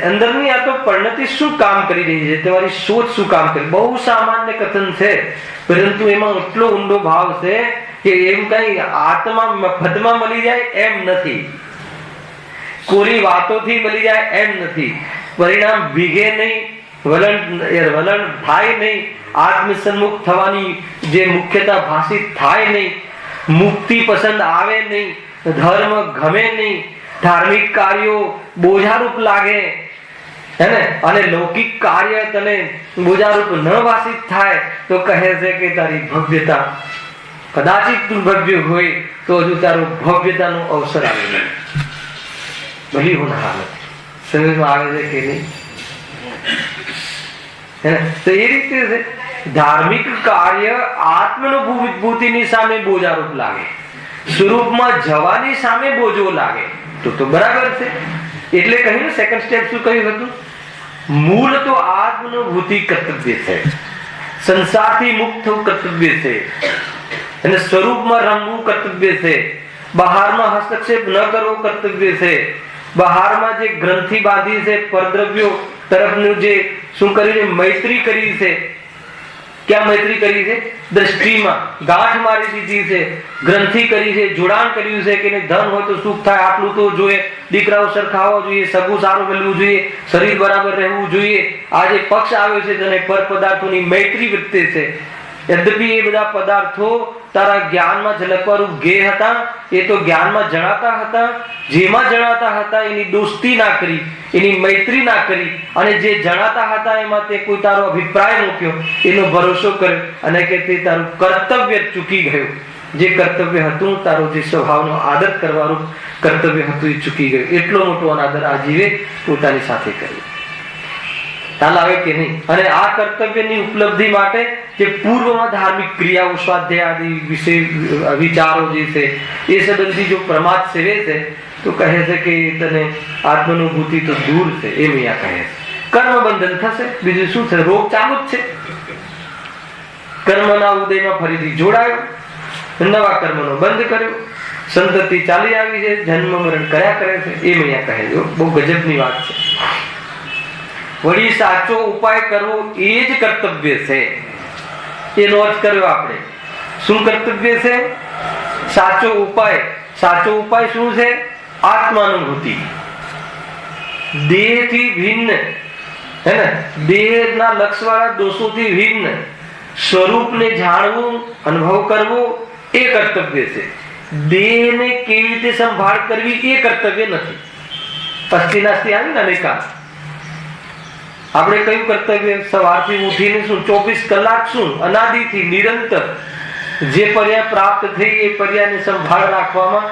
અંદરની આ તો પરિણતિ શું કામ કરી રહી છે, તમારી સોચ શું કામ કરી? બહુ સામાન્ય કથન છે, પરંતુ એમાં એટલો ઊંડો ભાવ છે કે એમ કઈ આત્મા મફતમાં મળી જાય એમ નથી, કોરી વાતોથી મળી જાય એમ નથી, પરિણામ ભીગે નહીં, વલણ થાય નહીં, આત્મસન્મુખ થવાની જે મુખ્યતા ભાષિત થાય નહીં, મુક્તિ પસંદ આવે નહીં, ધર્મ ગમે નહીં, ધાર્મિક કાર્યો બોજારૂપ લાગે, હે ને, અને લૌકિક કાર્ય તને બોજારૂપ ન ભાષિત થાય, તો કહે છે કે તારી ભવ્યતા, કદાચિત તું ભવ્ય હોય તો હજુ તારું ભવ્યતાનો અવસર આવે નહીં. ભલી હોનાર નથી. સમજમાં આવે છે કે નહીં? તો એ રીતે ધાર્મિક કાર્ય આત્માનુભૂતિની સામે બોજારૂપ લાગે, સ્વરૂપમાં જવાની સામે બોજો લાગે, તો બરાબર છે. એટલે કહ્યું સેકન્ડ સ્ટેપ શું કહ્યું હતું? મૂળ તો આત્માનુભૂતિ કર્તવ્ય છે, સંસારથી મુક્ત થવું કર્તવ્ય છે, અને સ્વરૂપમાં રમવું કર્તવ્ય છે, બહારમાં હસ્તક્ષેપ ન કરવો કર્તવ્ય છે, બહારમાં જે ગ્રંથિ બાંધી છે, પરદ્રવ્યો તરફનું જે શું કર્યું છે, મૈત્રી કરી છે. ક્યાં મૈત્રી કરી છે? દ્રષ્ટિમાં ગાંઠ મારી દીધી છે, ગ્રંથિ કરી છે, જોડાણ કર્યું છે કે ધન હોય તો સુખ થાય, આટલું તો જોઈએ, દીકરાઓ સરખા હોવા જોઈએ, સગું સારું મળવું જોઈએ, શરીર બરાબર રહેવું જોઈએ. આ જે પક્ષ આવ્યો છે તેને પર પદાર્થોની મૈત્રી વૃત્તિ છે. યદ્યપિ એ બધા પદાર્થો તારા જ્ઞાનમાં ઝલકવારૂપ ગેય હતા, એ તો જ્ઞાનમાં જણાતા હતા, જેમાં જણાતા હતા એની દોસ્તી ના કરી, એની મૈત્રી ના કરી, અને જે જણાતા હતા એમાં તે કોઈ તારો અભિપ્રાય મૂક્યો, એનો ભરોસો કર્યો, અને કે તે તારું કર્તવ્ય ચૂકી ગયું. જે કર્તવ્ય હતું, તારો જે સ્વભાવનો આદર કરવાનું કર્તવ્ય હતું, એ ચૂકી ગયું. એટલો મોટો અનાદર આ જીવે પોતાની સાથે કર્યો. ખ્યાલ આવે કે નહીં? અને આ કર્તવ્યની ઉપલબ્ધિ માટે જે પૂર્વમાં ધાર્મિક ક્રિયાઓ, સ્વાધ્યાય આદિ વિશે વિચારો જે છે, એ સંબંધી જો પ્રમાદ સેવે છે, તો કહે છે કે તને આત્માનુભૂતિ તો દૂર છે. એમ અહીંયા કહે છે કર્મ બંધન થશે, બીજું શું છે? રોગ ચાલુ જ છે. કર્મના ઉદયમાં ફરીથી જોડાયો, નવા કર્મનો બંધ કર્યો, સંતતિ ચાલી આવી છે, જન્મ મરણ કર્યા કરે છે. એમ અહીંયા કહે છે. બહુ ગજબની વાત છે. વળી સાચો ઉપાય કરવો એ જ કર્તવ્ય છે. એનો અર્થ કર્યો આપણે. શું કર્તવ્ય છે? સાચો ઉપાય. સાચો ઉપાય શું છે? આત્માનુભૂતિ. દેહથી ભિન્ન, હે ને, દેહના લક્ષવાળા દોષોથી ભિન્ન સ્વરૂપને જાણવું, અનુભવ કરવો એ કર્તવ્ય છે. દેહને કેવી રીતે સંભાળ કરવી એ કર્તવ્ય નથી. અસ્થિનાસ્તિ આવી ને અનેકા. આપણે કયું કર્તવ્ય? સવારથી ઉઠીને શું 24 કલાક શું અનાદિથી નિરંતર જે પર્યા પ્રાપ્ત થઈ એ પર્યાને સંભાળ રાખવામાં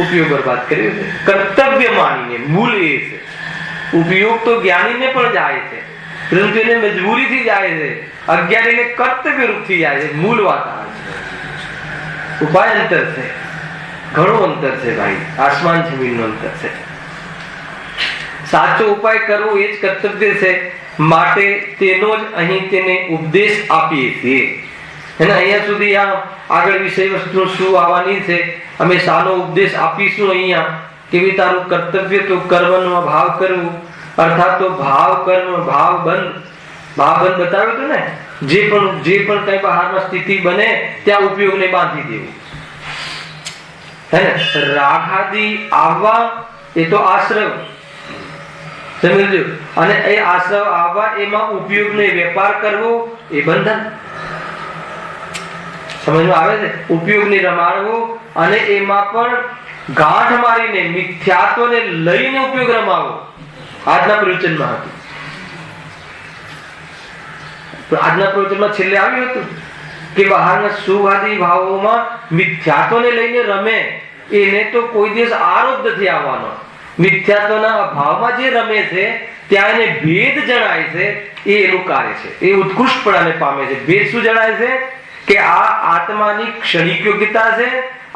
ઉપયોગ બરબાદ કર્યો છે. કર્તવ્ય માનીને મૂળ એ છે. ઉપયોગ તો જ્ઞાનીને પણ જાય છે, પરંતુ એને મજબૂરીથી જાય છે. અજ્ઞાનીને કર્તવ્ય રૂપથી જાય છે. મૂળ વાત આ છે. ઉપાય અંતર છે, ઘણું અંતર છે ભાઈ, આસમાન જમીનનું અંતર છે. સાચો ઉપાય કરવો એ જ કર્તવ્ય છે. માટે તેનો જ અહીં તેને ઉપદેશ આપીએ છીએ. અને અહીંયા સુધી આ આગળ વિષય વસ્તુ શું આવવાની છે, અમે સાનો ઉપદેશ આપીશું અહીંયા કેવી તારું કર્તવ્ય તો કર્મનો ભાવ કરવું, અર્થાત તો ભાવ કર્મ ભાવ બંધ બતાવ્યો હતો ને. જે પણ કઈ બહારમાં સ્થિતિ બને ત્યાં ઉપયોગને બાંધી દેવું હે ને. રાગાદી આવવા એ તો આશ્રવ, સમજજો. અને એ આશ્રવ આવવા એમાં ઉપયોગને વેપાર કરવો એ બંધન. સમજમાં આવે છે? ઉપયોગને રમાડવો અને એમાં પણ ગાંઠ મારીને મિથ્યાત્વને લઈને ઉપયોગ રમાવો. આજના પ્રવચનમાં હતું. તો આજના પ્રવચનમાં છેલ્લે આવ્યું હતું કે બહારના સુવાદી ભાવોમાં મિથ્યાત્વને લઈને રમે એને તો કોઈ દિવસ આરોપ નથી આવવાનો. મિથ્યાત્વના ભાવમાં જે રમે છે ત્યાં એને ભેદ જણાય છે, એ એનું કાર્ય છે. એ ઉત્કૃષ્ટપણાને પામે છે. ભેદ શું જણાય છે કે આ આત્માની ક્ષણિક યોગ્યતા છે,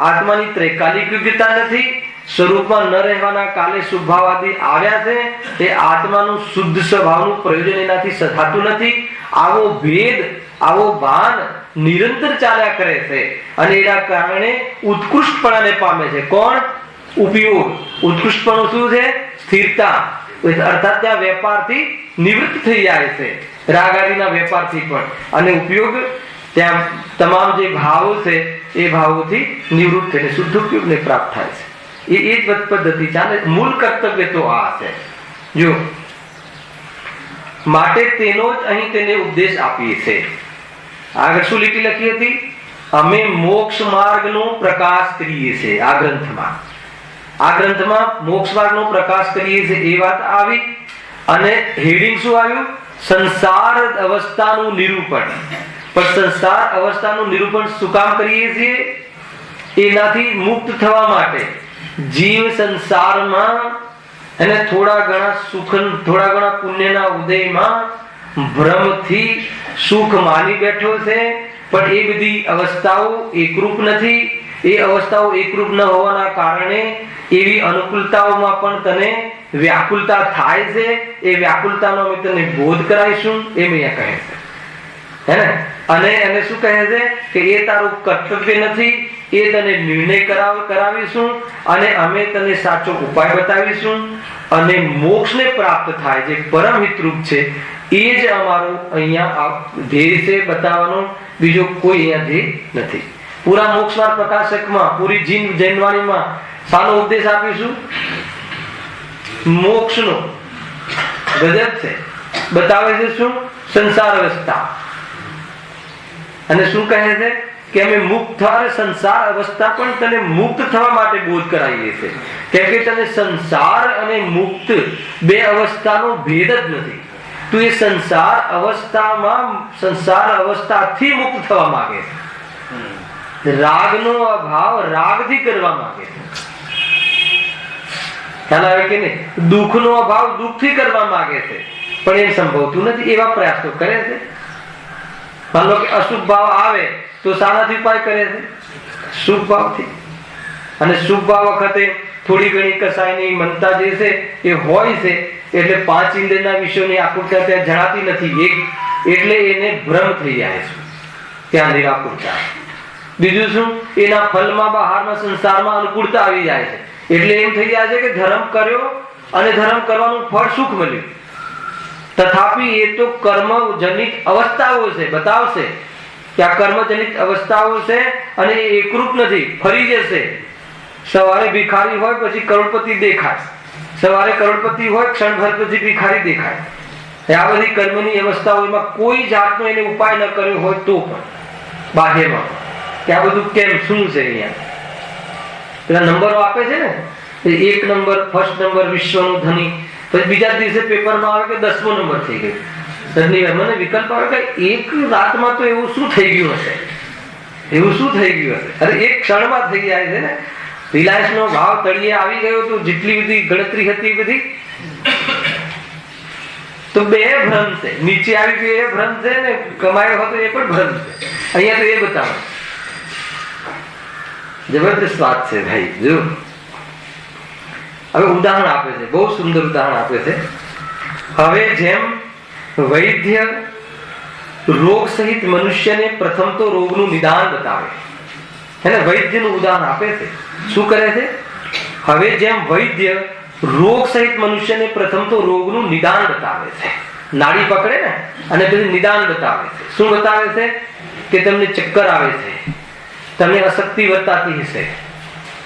આત્માની ત્રૈકાલિક યોગ્યતા નથી. સ્વરૂપમાં ન રહેવાના કાલે શુભાવાદી આવ્યા છે, એ આત્માનું શુદ્ધ સ્વભાવનું પ્રયોજન એનાથી થતું નથી. આવો ભેદ, આવો ભાન નિરંતર ચાલ્યા કરે છે અને એના કારણે ઉત્કૃષ્ટપણાને પામે છે. કોણ? ઉપયોગ. ઉત્કૃષ્ટપણું શું છે? સ્થિરતા. અર્થાત ત્યાં વેપારથી નિવૃત્ત થઈ જાય છે, રાગાદીના વેપારથી પણ. અને ઉપયોગ ત્યાં તમામ જે ભાવો છે એ ભાવોથી નિવૃત્ત થઈને શુદ્ધ ઉપયોગને પ્રાપ્ત થાય છે. એ જ પદ્ધતિ ચાલે. મૂળ કર્તવ્ય તો આ છે. જો માટે તેનો જ અહીં તેને ઉપદેશ આપીએ છે. આગળ શું લીટી લખી હતી? અમે મોક્ષ માર્ગનો પ્રકાશ કરીએ છીએ. આ ગ્રંથમાં મોક્ષ માર્ગનો પ્રકાશ કરીએ છીએ એ વાત આવી. અને હેડિંગ શું આવ્યું? સંસાર અવસ્થાનું નિરૂપણ. પણ સંસાર અવસ્થાનું નિરૂપણ શું કામ કરીએ છીએ? એનાથી મુક્ત થવા માટે. જીવ સંસારમાં અને થોડા ઘણા સુખ, થોડા ઘણા પુણ્યના ઉદયમાં ભ્રમથી સુખ માની બેઠો છે, પણ એ બધી અવસ્થાઓ એકરૂપ નથી. એ અવસ્થાઓ એકરૂપ ન હોવાના કારણે એવી અનુકૂળતાઓમાં પણ તને વ્યાકુલતા થાય છે. એ વ્યાકુલતાનો અમે તને બોધ કરાવીશું એમ અહીંયા કહે છે, હે ને. અને એને શું કહે છે કે એ તારું કર્તવ્ય નથી, એ તને નિર્ણય કરાવીશું અને અમે તને સાચો ઉપાય બતાવીશું. અને મોક્ષને પ્રાપ્ત થાય જે પરમ હિતરૂપ છે એ જ અમારું અહીંયા ધ્યેય છે બતાવવાનો. બીજો કોઈ અહીંયા ધ્યેય નથી. પૂરા મોક્ષમાર્ગ પ્રકાશકમાં, પૂરી જૈનવાણીમાં શાનો ઉપદેશ આપીશું? મોક્ષનો. ગજબ છે. બતાવે છે શું? સંસાર અવસ્થા. અને શું કહે છે કે અમે મુક્ત થવા, સંસાર અવસ્થા પણ તને મુક્ત થવા માટે બોધ કરાવીએ છીએ. કેમ કે તને સંસાર અને મુક્ત બે અવસ્થાનો ભેદ જ નથી. તું એ સંસાર અવસ્થાથી મુક્ત થવા માંગે છે. રાગનો અભાવ રાગથી કરવા માંગે છે. ખ્યાલ આવે કે નહીં? દુઃખનો અભાવ દુઃખથી કરવા માંગે છે, પણ એમ સંભવતું નથી. એવા પ્રયાસ તો કરે છે. માનો કે અશુભ ભાવ આવે તો શાનાથી ઉપાય કરે છે? શુભ ભાવથી. અને શુભ ભાવ વખતે થોડી ઘણી કસાયની મનતા જે છે એ હોય છે, એટલે પાંચ ઇન્દ્રિયના વિષયોની આકુરતા ત્યાં જણાતી નથી. એટલે એને ભ્રમ થઈ જાય છે, ત્યાં નિરાકુરતા. બીજું શું? એના ફલમાં બહારના સંસારમાં અનુકૂળતા આવી જાય છે. એટલે એમ થઈ જાય છે કે ધર્મ કર્યો અને ધર્મ કરવાનું ફળ સુખ મળ્યું. તથાપી એ તો કર્મજનિત અવસ્થાઓ છે. બતાવશે કે આ કર્મજનિત અવસ્થાઓ છે અને એ એકરૂપ નથી, ફરી જશે. સવારે ભિખારી હોય પછી કરોડપતિ દેખાય, સવારે કરોડપતિ હોય ક્ષણભર પછી ભિખારી દેખાય. આ બધી કર્મની અવસ્થાઓમાં કોઈ જાતનો એને ઉપાય ન કર્યો હોય તો પણ બાહ્યમાં કે આ બધું કેમ, શું છે? અહીંયા પેલા નંબરો આપે છે ને, 1 નંબર, ફર્સ્ટ નંબર, વિશ્વનો ધની. પછી બીજા દિવસે પેપરમાં આવે કે 10મો નંબર થઈ ગયો. મને વિકલ્પ આવે કે એક રાતમાં તો એવું શું થઈ ગયું હશે એવું શું થઈ ગયું હશે? અરે એક ક્ષણમાં થઈ જાય છે ને. રિલાયન્સ નો ભાવ તળિયે આવી ગયો તો જેટલી બધી ગણતરી હતી બધી તો બે ભ્રમ છે. નીચે આવી ગયો એ ભ્રમ છે ને કમાયો હતો એ પણ ભ્રમ છે. અહીંયા તો એ બતાવો. જબરદસ્ત વાત છે ભાઈ. જો હવે ઉદાહરણ આપે છે, બહુ સુંદર ઉદાહરણ આપે છે. હવે જેમ વૈદ્ય રોગ સહિત મનુષ્યને પ્રથમ તો રોગનું નિદાન બતાવે છે ને, વૈદ્યનું ઉદાહરણ આપે છે. શું કરે છે? હવે જેમ વૈદ્ય રોગ સહિત મનુષ્યને પ્રથમ તો રોગનું નિદાન બતાવે છે, નાડી પકડે ને અને પછી નિદાન બતાવે છે. શું બતાવે છે? કે તમને ચક્કર આવે છે, તમને અશક્તિ વર્તાતી હશે,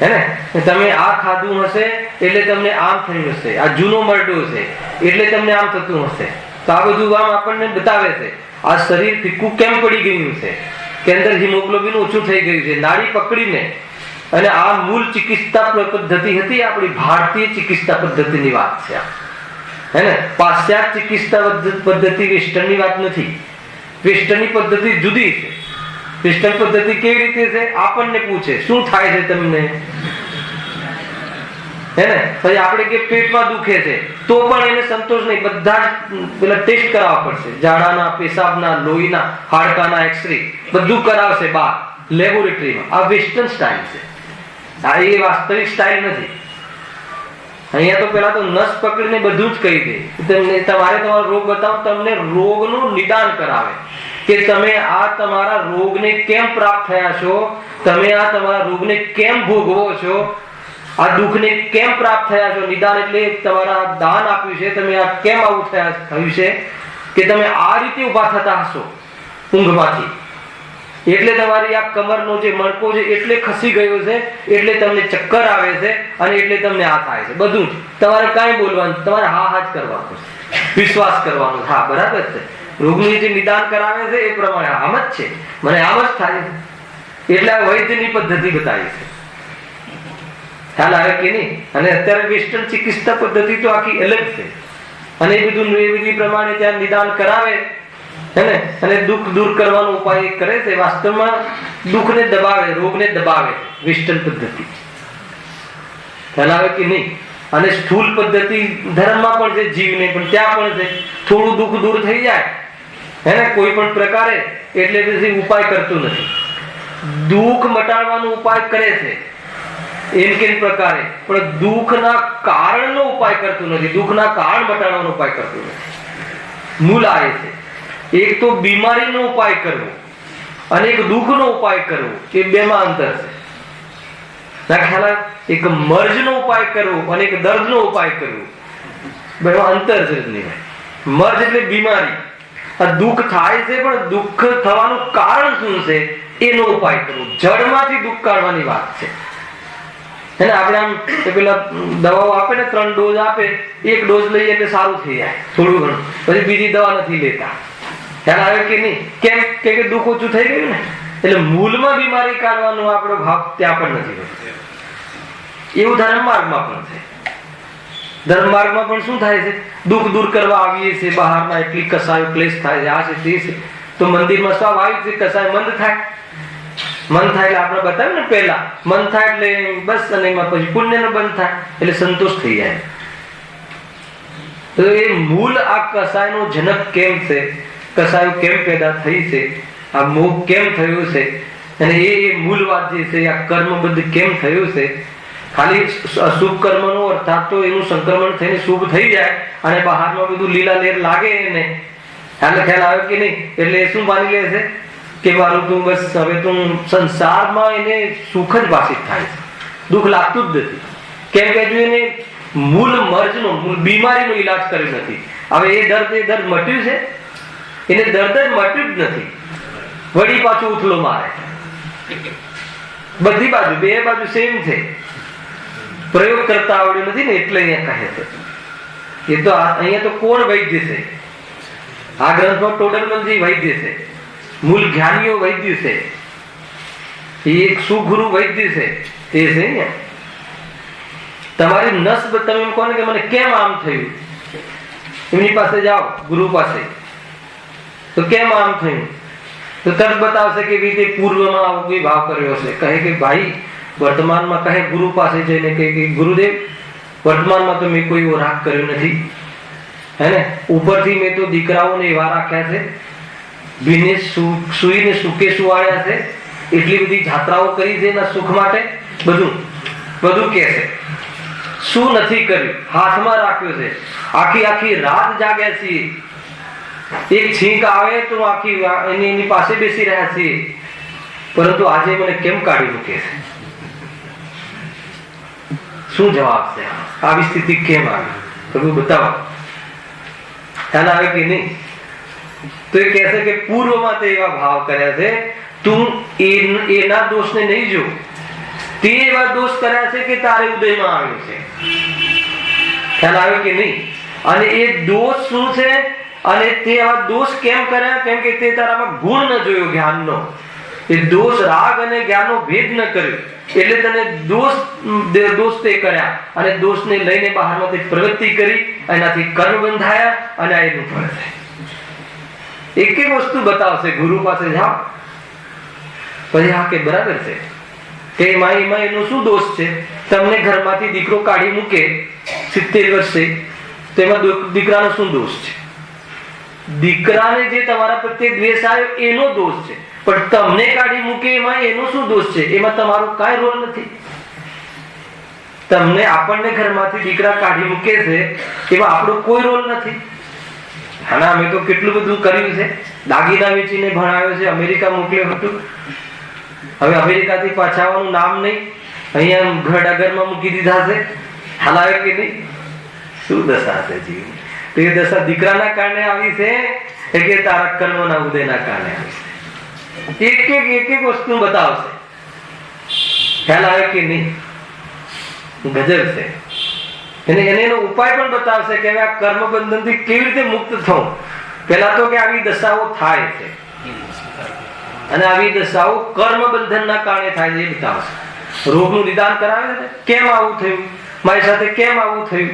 હે ને, તમે આ ખાધું હશે એટલે તમને આમ થયું હશે, આ જૂનો મરડો છે એટલે તમને આમ થતું હશે. તો આ બધું આમ આપણને બતાવે છે. આ શરીર ફીકું કેમ પડી ગયું છે? કે અંદર હિમોગ્લોબિન ઓછું થઈ ગયું છે. નાડી પકડીને અને આ મૂળ ચિકિત્સા પદ્ધતિ હતી આપણી ભારતીય ચિકિત્સા પદ્ધતિની વાત છે, હે ને. પાશ્ચાત્ય ચિકિત્સા પદ્ધતિ વેસ્ટર્નની વાત નથી. વેસ્ટર્નની પદ્ધતિ જુદી છે. વેસ્ટર્ન પદ્ધતિ કેવી રીતે છે? આપણને પૂછે શું થાય છે તમને, હે ને. પછી આપણે કે પેટમાં દુખે છે તો પણ એને સંતોષ નહીં, બધા પેલા ટેસ્ટ કરાવવા પડશે. ઝાડાના, પેશાબના, લોહીના, હાડકાના એક્સરે બધું કરાવશે બહાર લેબોરેટરીમાં. આ વેસ્ટર્ન સ્ટાઇલ છે. આ એ વાસ્તવિક સ્ટાઇલ નથી. અહીંયા તો પેલા તો નસ પકડીને બધું જ કહી દે. તમને તમારે તમારો રોગ બતાવો, તમને રોગનું નિદાન કરાવે કે તમે આ તમારા રોગને કેમ પ્રાપ્ત થયા છો, તમે આ તમારા રોગને કેમ ભોગવો છો, આ દુઃખને કેમ પ્રાપ્ત થયા છો. નિદાન એટલે તમારા દાન આપ્યું છે, તમે આ કેમ આવું થયું છે કે તમે આ રીતે ઉભા થતા હશો ઊંઘમાંથી, એટલે તમારી આ કમરનો જે મણકો છે એટલે ખસી ગયો છે, એટલે તમને ચક્કર આવે છે અને એટલે તમને આ થાય છે. બધું જ તમારે કાંઈ બોલવાનું, તમારે હા હા જ કરવાનું, વિશ્વાસ કરવાનો. હા બરાબર છે, રોગનું જે નિદાન કરાવે છે એ પ્રમાણે આમ જ છે, મને આમ જ થાય છે, એટલે વૈદ્યની પદ્ધતિ બતાવી છે. ખ્યાલ આવે કે નહીં? અને અત્યારે વેસ્ટર્ન ચિકિત્સા પદ્ધતિ તો આખી અલગ છે અને એ બધું એ વિધિ પ્રમાણે ત્યાં નિદાન કરાવે, હે ને, અને દુઃખ દૂર કરવાનો ઉપાય કરે છે. વાસ્તવમાં દુઃખને દબાવે, રોગને દબાવે વેસ્ટર્ન પદ્ધતિ. ખ્યાલ આવે કે નહીં? અને સ્થૂલ પદ્ધતિ ધર્મમાં પણ છે, જીવને પણ ત્યાં પણ છે. થોડું દુઃખ દૂર થઈ જાય, હે ને, કોઈ પણ પ્રકારે, એટલે પછી ઉપાય કરતું નથી. દુઃખ મટાડવાનો ઉપાય કરે છે એમ કે પ્રકારે, પણ દુઃખના કારણનો ઉપાય કરતું નથી, દુઃખના કારણ મટાડવાનો ઉપાય કરતું નથી. મૂળ આવે છે. એક તો બીમારીનો ઉપાય કરવો અને એક દુઃખનો ઉપાય કરવો, એ બેમાં અંતર છે. ખ્યાલ આવે? એક મર્જનો ઉપાય કરવો અને એક દર્દનો ઉપાય કરવો, બેમાં અંતર છે જ નહીં. મર્જ એટલે બીમારી, આ દુઃખ થાય છે પણ દુઃખ થવાનું કારણ શું છે એનો ઉપાય કરવો. જડમાંથી દુઃખ કાઢવાની વાત છે. આપણે આમ પેલા દવાઓ આપે ને, 3 ડોઝ આપે, એક ડોઝ લઈએ એટલે સારું થઈ જાય થોડું ઘણું, પછી બીજી દવા નથી લેતા. ખ્યાલ આવે કે નહીં? કેમ કે દુઃખ ઓછું થઈ ગયું ને. એટલે મૂળમાં બીમારી કાઢવાનો આપણો ભાવ ત્યાં પણ નથી હોતો. એવું ધર્મ માર્ગમાં પણ છે. ધર્મ માર્ગમાં પણ શું થાય છે? દુઃખ દૂર કરવા આવીએ છીએ બહારના, એટલી કસાયો ક્લેશ થાય છે, આ છે તે છે. તો મંદિરમાં સ્વાભાવિક આવ્યું છે, કસાય મંદ થાય. મન થાય એટલે આપણે બતાવ્યું ને પહેલા, મન થાય એટલે બસ, અને એમાં પછી પુણ્યનો બંધ થાય એટલે સંતોષ થઈ જાય. તો એ મૂળ આ કસાયનો જનક કેમ છે, કસાયો કેમ પેદા થઈ છે, આ મોહ કેમ થયું છે, અને એ મૂળ વાત જે છે, આ કર્મબદ્ધ કેમ થયું છે. ખાલી અશુભ કર્મનો અર્થાત તો એનું સંક્રમણ થઈને શુભ થઈ જાય અને બહારમાં બધું લીલા લેર લાગે ને, ખ્યાલ આવે કે નહીં? એટલે શું માની લે છે કે મારું તું બસ હવે તું સંસારમાં એને સુખ જ ભાષિત થાય છે, દુઃખ લાગતું જ નથી. કેમ કે હજુ એને મૂળ મર્જનો, મૂળ બીમારીનો ઈલાજ કર્યો નથી. હવે એ દર્દ મટ્યું છે? એને દર્દ જ મટ્યું જ નથી, વળી પાછું ઉથલો મારે. બધી બાજુ, બે બાજુ સેમ છે. પ્રયોગ કરતા આવડ્યું નથી ને એટલે અહીંયા કહે છે. એ તો અહીંયા તો કોણ વૈદ્ય છે? આ ગ્રંથમાં ટોડરમલજી વૈદ્ય છે, મૂળ જ્ઞાનીઓ વૈદ્ય છે, એક સુગુરુ વૈદ્ય છે. તે છે ને તમારી નસ, તમે એમ કહો ને કે મને કેમ આમ થયું, એમની પાસે જાઓ, ગુરુ પાસે, તો કેમ આમ થયું? તો તરત બતાવશે કે રીતે પૂર્વમાં આવો કોઈ ભાવ કર્યો છે. કહે કે ભાઈ વર્તમાનમાં કહે ગુરુ પાસે જઈને કહે કે ગુરુદેવ વર્તમાનમાં તો મેં કોઈ એવો રાગ કર્યો નથી, હે ને, ઉપરથી મેં તો દીકરાઓને એવા રાખ્યા છે, ભીને સુઈને સુકે સુવાડ્યા છે, એટલી બધી જાત્રાઓ કરી છે એના સુખ માટે, બધું કે છે. શું નથી કર્યું? હાથમાં રાખ્યો છે, આખી આખી રાત જાગ્યા છીએ, એક છીંક આવે તો આખી એની પાસે બેસી રહ્યા છીએ, પરંતુ આજે મને કેમ કાઢી મૂકે છે? શું જવાબ છે? આવી સ્થિતિ કેમ આવી? પ્રભુ બતાવો. ખ્યાલ આવે કે નહીં? તો એ કહેશે કે પૂર્વમાં તે એવા ભાવ કર્યા છે, તું એના દોષને નહીં જો, તે એવા દોષ કર્યા છે કે તારે ઉદયમાં આવ્યો છે. ખ્યાલ આવે કે નહીં? અને એ દોષ શું છે અને તે આવા દોષ કેમ કર્યા? કેમ કે તે તારામાં ગુણ ન જોયો, જ્ઞાનનો. એ દોષ રાગ અને જ્ઞાનનો ભેદ ન કર્યો, એટલે તને દોષ તે કર્યા અને દોષને લઈને બહારમાંથી પ્રવૃત્તિ કરી, એનાથી કર્મ બંધાયા અને આ એનું ફળ છે. એક એક વસ્તુ બતાવશે. ગુરુ પાસે જાઓ પછી હા કે બરાબર છે કે એમાં એનો શું દોષ છે? તમને ઘરમાંથી દીકરો કાઢી મૂકે 70 વર્ષે, તેમાં દીકરાનો શું દોષ છે? દીકરાને જે તમારા પ્રત્યે દ્વેષ આવ્યો એનો દોષ છે, પણ તમને કાઢી મૂકે એમાં એનો શું દોષ છે? એમાં તમારો કાંઈ રોલ નથી. તમને આપણને ઘરમાંથી દીકરા કાઢી મૂકે છે એમાં આપણો કોઈ રોલ નથી. અને અમે તો કેટલું બધું કર્યું છે, દાગીના વેચીને ભણાવ્યો છે, અમેરિકા મોકલ્યો હતું, હવે અમેરિકાથી પાછા આવવાનું નામ નહીં, અહીંયા ઘર ડગરમાં મૂકી દીધા છે. હાલાવે કે નહીં? શું દશા છે જીવ? તો એ દશા દીકરાના કારણે આવી છે કે તારા કર્મના ઉદયના કારણે આવી છે? એક એક વસ્તુ બતાવશે. ખ્યાલ આવે કે નહીં? ગજબ છે. એનો ઉપાય પણ બતાવશે કે આ કર્મ બંધનથી કેવી રીતે મુક્ત થવું. પહેલા તો કે આવી દશાઓ થાય છે અને આવી દશાઓ કર્મ બંધનના કારણે થાય છે એ બતાવશે. રોગનું નિદાન કરાવે છે, કેમ આવું થયું, મારી સાથે કેમ આવું થયું,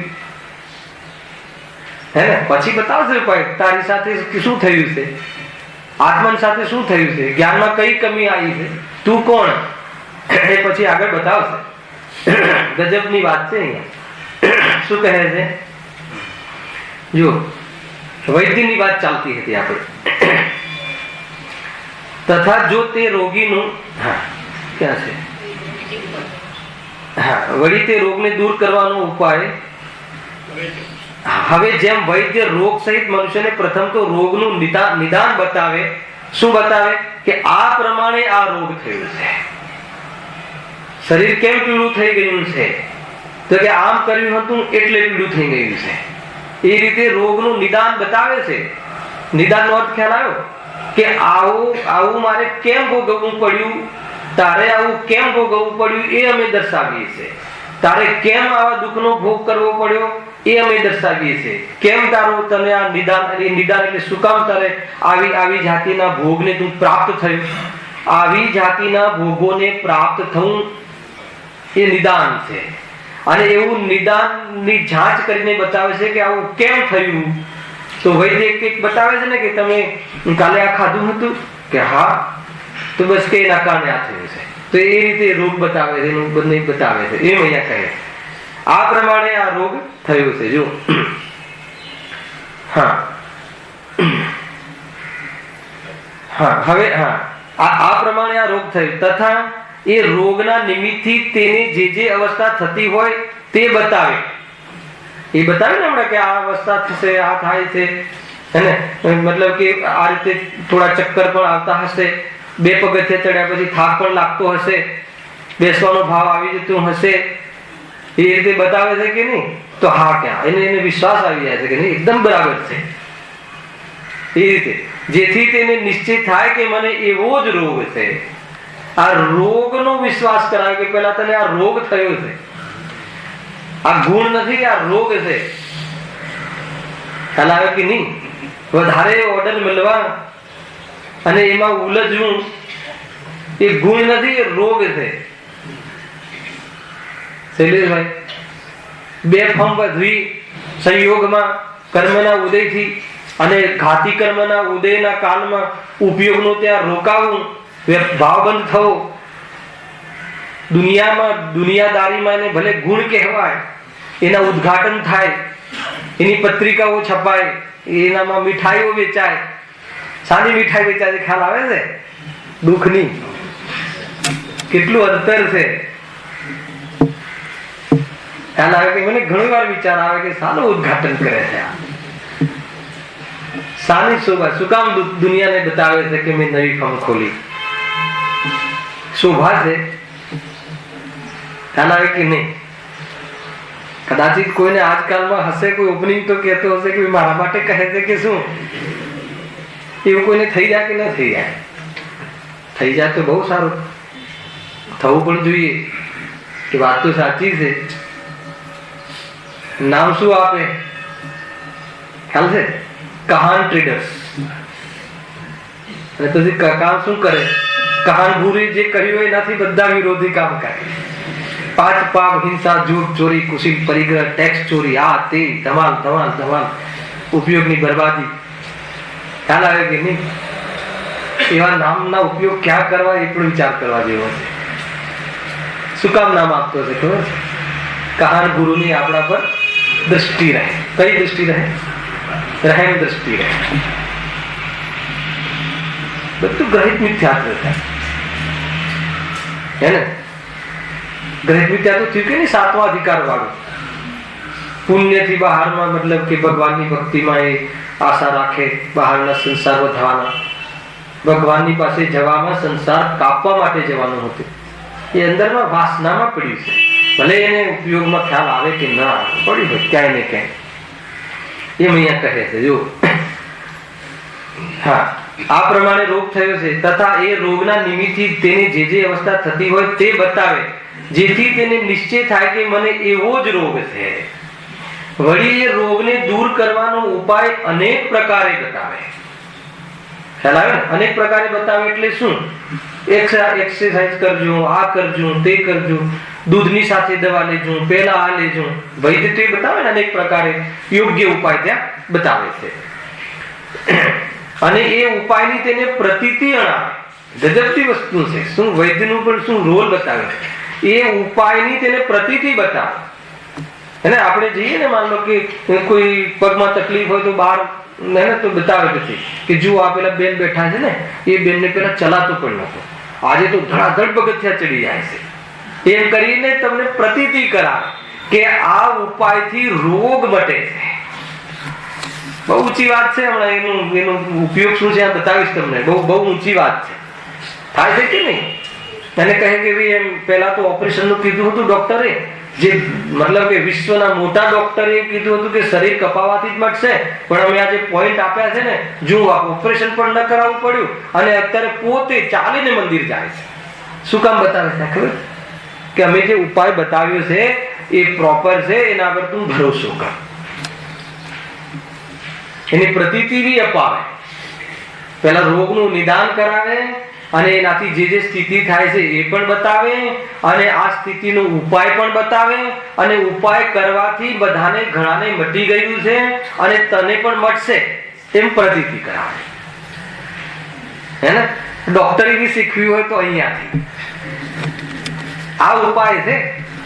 હે ને? પછી બતાવશે ઉપાય. તારી સાથે શું થયું છે, આત્મન સાથે શું થયું છે, જ્ઞાનમાં કઈ કમી આવી છે, તું કોણ, એ પછી આગળ બતાવશે. ગજબની વાત છે. અહીંયા શું કહે છે? જો વૈદ્યની વાત ચાલતી હતી આપણે. તથા જો તે રોગીનું ક્યાં છે? હા, વળી તે રોગને દૂર કરવાનો ઉપાય. હવે જેમ વૈદ્ય રોગ સહિત મનુષ્યને પ્રથમ તો રોગનું નિદાન બતાવે. શું બતાવે? કે આ પ્રમાણે આ રોગ થયો છે, શરીર કેમ પીળું થઈ ગયું છે, તો કે આમ કર્યું હતું એટલે પીળું થઈ ગયું છે. એ રીતે રોગનું નિદાન બતાવે છે. નિદાનનો અર્થ ખ્યાલ આવ્યો? કે આવું મારે કેમ ભોગવવું પડ્યું, તારે આવું કેમ ભોગવવું પડ્યું એ અમે દર્શાવીએ છીએ. તારે કેમ આવા દુઃખનો ભોગ કરવો પડ્યો એ અમે દર્શાવીએ છીએ. કેમ તને આ નિદાન એટલે શું કામ તારે આવી જાતિના ભોગને તું પ્રાપ્ત થયું, આવી જાતિના ભોગોને પ્રાપ્ત થવું એ નિદાન છે. અને એવું નિદાનની જાંચ કરીને બતાવે છે કે આવું કેમ થયું. તો વૈદ્ય એક બતાવે છે ને કે તમે કાલે આ ખાધું હતું, કે હા, તો બસ કે એના કારણે આ થયું છે. તો એ રીતે રોગ બતાવે છે, એનું બંને બતાવે છે. એમ અહીંયા કહે આ પ્રમાણે આ રોગ થયો છે. જો હા હવે આ પ્રમાણે આ રોગ થયો. તથા એ રોગના નિમિત્તથી તેને જે અવસ્થા થતી હોય તે બતાવે. એ બતાવે ને હમણાં કે આ અવસ્થા થશે, આ થાય છે, હેને? મતલબ કે આ રીતે થોડા ચક્કર પણ આવતા હશે, 2 પગથિયા ચડ્યા પછી થાક પણ લાગતો હશે, બેસવાનો ભાવ આવી જતો હશે, એ રીતે બતાવે છે કે નહીં? તો હા, ક્યાં એને વિશ્વાસ આવી જાય છે કે નહીં, એકદમ બરાબર છે. એ રીતે જેથી તેને નિશ્ચય થાય કે મને એવો જ રોગ છે. આ રોગનો વિશ્વાસ કરાવે કે પેલા તને આ રોગ થયો છે, આ ગુણ નથી, આ રોગ છે. ખ્યાલ આવે કે નહીં? વધારે ઓર્ડર મળવા અને એમાં ઉલઝવું એ ગુણ નથી, એ રોગ છે. શૈલેષભાઈ, 2 ફોર્મ વધવી સંયોગમાં કર્મના ઉદયથી અને ઘાતી કર્મના ઉદયના કાળમાં ઉપયોગનો ત્યાં રોકાવું, ભાવબંધ થવો, દુનિયાદારીમાં એને ભલે ગુણ કહેવાય, એના ઉદ્ઘાટન થાય, એની પત્રિકાઓ છપાય, એનામાં મીઠાઈઓ વેચાય. સાદી મીઠાઈ વેચાય છે, ખ્યાલ આવે છે? દુઃખની કેટલું અંતર છે. ખ્યાલ આવે કે મને ઘણી વાર વિચાર આવે કે સારું ઉદ્ઘાટન કરે છે, સાની શોભા. શું કામ દુનિયાને બતાવે છે કે મેં નવી ફર્મ ખોલી? શોભા છે. ખ્યાલ આવે કે નહીં? કદાચિત કોઈને આજકાલમાં હશે, કોઈ ઓપનિંગ તો કહેતો હશે કે મારા માટે કહે છે કે શું? એવું કોઈને થઈ જાય કે ન થઈ જાય? થઈ જાય તો બહુ સારું, થવું પણ જોઈએ કે વાત તો સાચી છે. નામ શું આપે? ખ્યાલ છે? કહાન ટ્રેડર્સ. અને પછી કામ શું કરે? કહાન ભૂરી જે કર્યું એનાથી બધા વિરોધી કામ કરે. 5 પાપ, હિંસા, જૂઠ, ચોરી, કુશી, પરિગ્રહ, ટેક્સ ચોરી, આ તે ધમાલ ધમાલ ધમાલ, ઉપયોગની બરબાદી. ખ્યાલ આવે કે નહીં? એવા નામના ઉપયોગ ક્યાં કરવા એ પણ વિચાર કરવા જેવો છે. શું કામ નામ આપતો હશે ખબર છે? કહાન ગુરુની આપણા પર દ્રષ્ટિ રહે. કઈ દ્રષ્ટિ રહે? રહેમ દ્રષ્ટિ રહે. બધું ગ્રહિત મિથ્યાત્વ થાય, હે ને? ગ્રહિત મિથ્યાત્વ થયું કે નહીં? 7મા અધિકાર વાળું. પુણ્યથી બહારમાં, મતલબ કે ભગવાનની ભક્તિમાં એ આશા રાખે, બહારના સંસાર વધવાના, ભગવાનની પાસે જવામાં સંસાર કાપવા માટે જવાનું હતું. એ અંદરમાં વાસનામાં પડ્યું છે. ભલે એને ઉપયોગમાં ખ્યાલ આવે કે ના આવે, પડ્યું હોય ક્યાંય ને ક્યાંય. એમ અહીંયા કહે છે જો. હા, આ પ્રમાણે રોગ થયો છે, તથા એ રોગના નિમિત્તથી તેને જે અવસ્થા થતી હોય તે બતાવે, જેથી તેને નિશ્ચય થાય કે મને એવો જ રોગ છે. વળી એ રોગને દૂર કરવાનો ઉપાય અનેક પ્રકારે બતાવે. ખ્યાલ આવે ને? અનેક પ્રકારે બતાવે એટલે શું? એક્સરસાઇઝ કરજો, આ કરજો, તે કરજો, દૂધની સાથે દવા લેજો, પેલા આ લેજો. વૈદ્ય તો એ બતાવે ને અનેક પ્રકારે યોગ્ય ઉપાય ત્યાં બતાવે છે. અને એ ઉપાયની તેને પ્રતીતિ અણાવે. ગજબની વસ્તુ છે. શું વૈદ્યનું પણ શું રોલ બતાવે? એ ઉપાયની તેને પ્રતીતિ બતાવે. અને આપણે જઈએ ને, માન લો કે કોઈ પગમાં તકલીફ હોય તો બહાર તો બતાવે પછી કે જો આ પેલા બેન બેઠા છે ને, એ બેનને પેલા ચલાતો પણ નતો, આજે તો ધડાધડ પગથિયા ચડી જાય છે. એમ કરીને તમને પ્રતીતિ કરાવે કે આ ઉપાયથી રોગ મટે છે. બહુ ઊંચી વાત છે. હમણાં એનો ઉપયોગ શું છે આ બતાવીશ તમને. બહુ ઊંચી વાત છે. થાય છે કે નહીં? એને કહે કે ભાઈ એમ પેલા તો ઓપરેશન નું કીધું હતું ડોક્ટરે, જે મતલબ કે વિશ્વના મોટા ડોક્ટરે કીધું હતું કે શરીર કપાવાથી જ મટશે, પણ અમે આ જે પોઈન્ટ આપ્યા છે ને, જો ઓપરેશન પણ ન કરાવવું પડ્યું, અને અત્યારે પોતે ચાલીને મંદિર જાય છે. શું કામ બતાવે છે ખબર? કે અમે જે ઉપાય બતાવ્યો છે એ પ્રોપર છે, એના પર તું ભરોસો કર. એની પ્રતીતિ બી અપાવે. પેલા રોગનું નિદાન કરાવે, અને એનાથી જે સ્થિતિ થાય છે એ પણ બતાવે, અને આ સ્થિતિનો ઉપાય પણ બતાવે, અને ઉપાય કરવાથી બધાને ઘણાને મટી ગયું છે અને તને પણ મટશે એમ પ્રતીતિ કરાવે. હે ને? ડોક્ટરે બી શીખવ્યું હોય તો અહીંયાથી આ ઉપાય છે,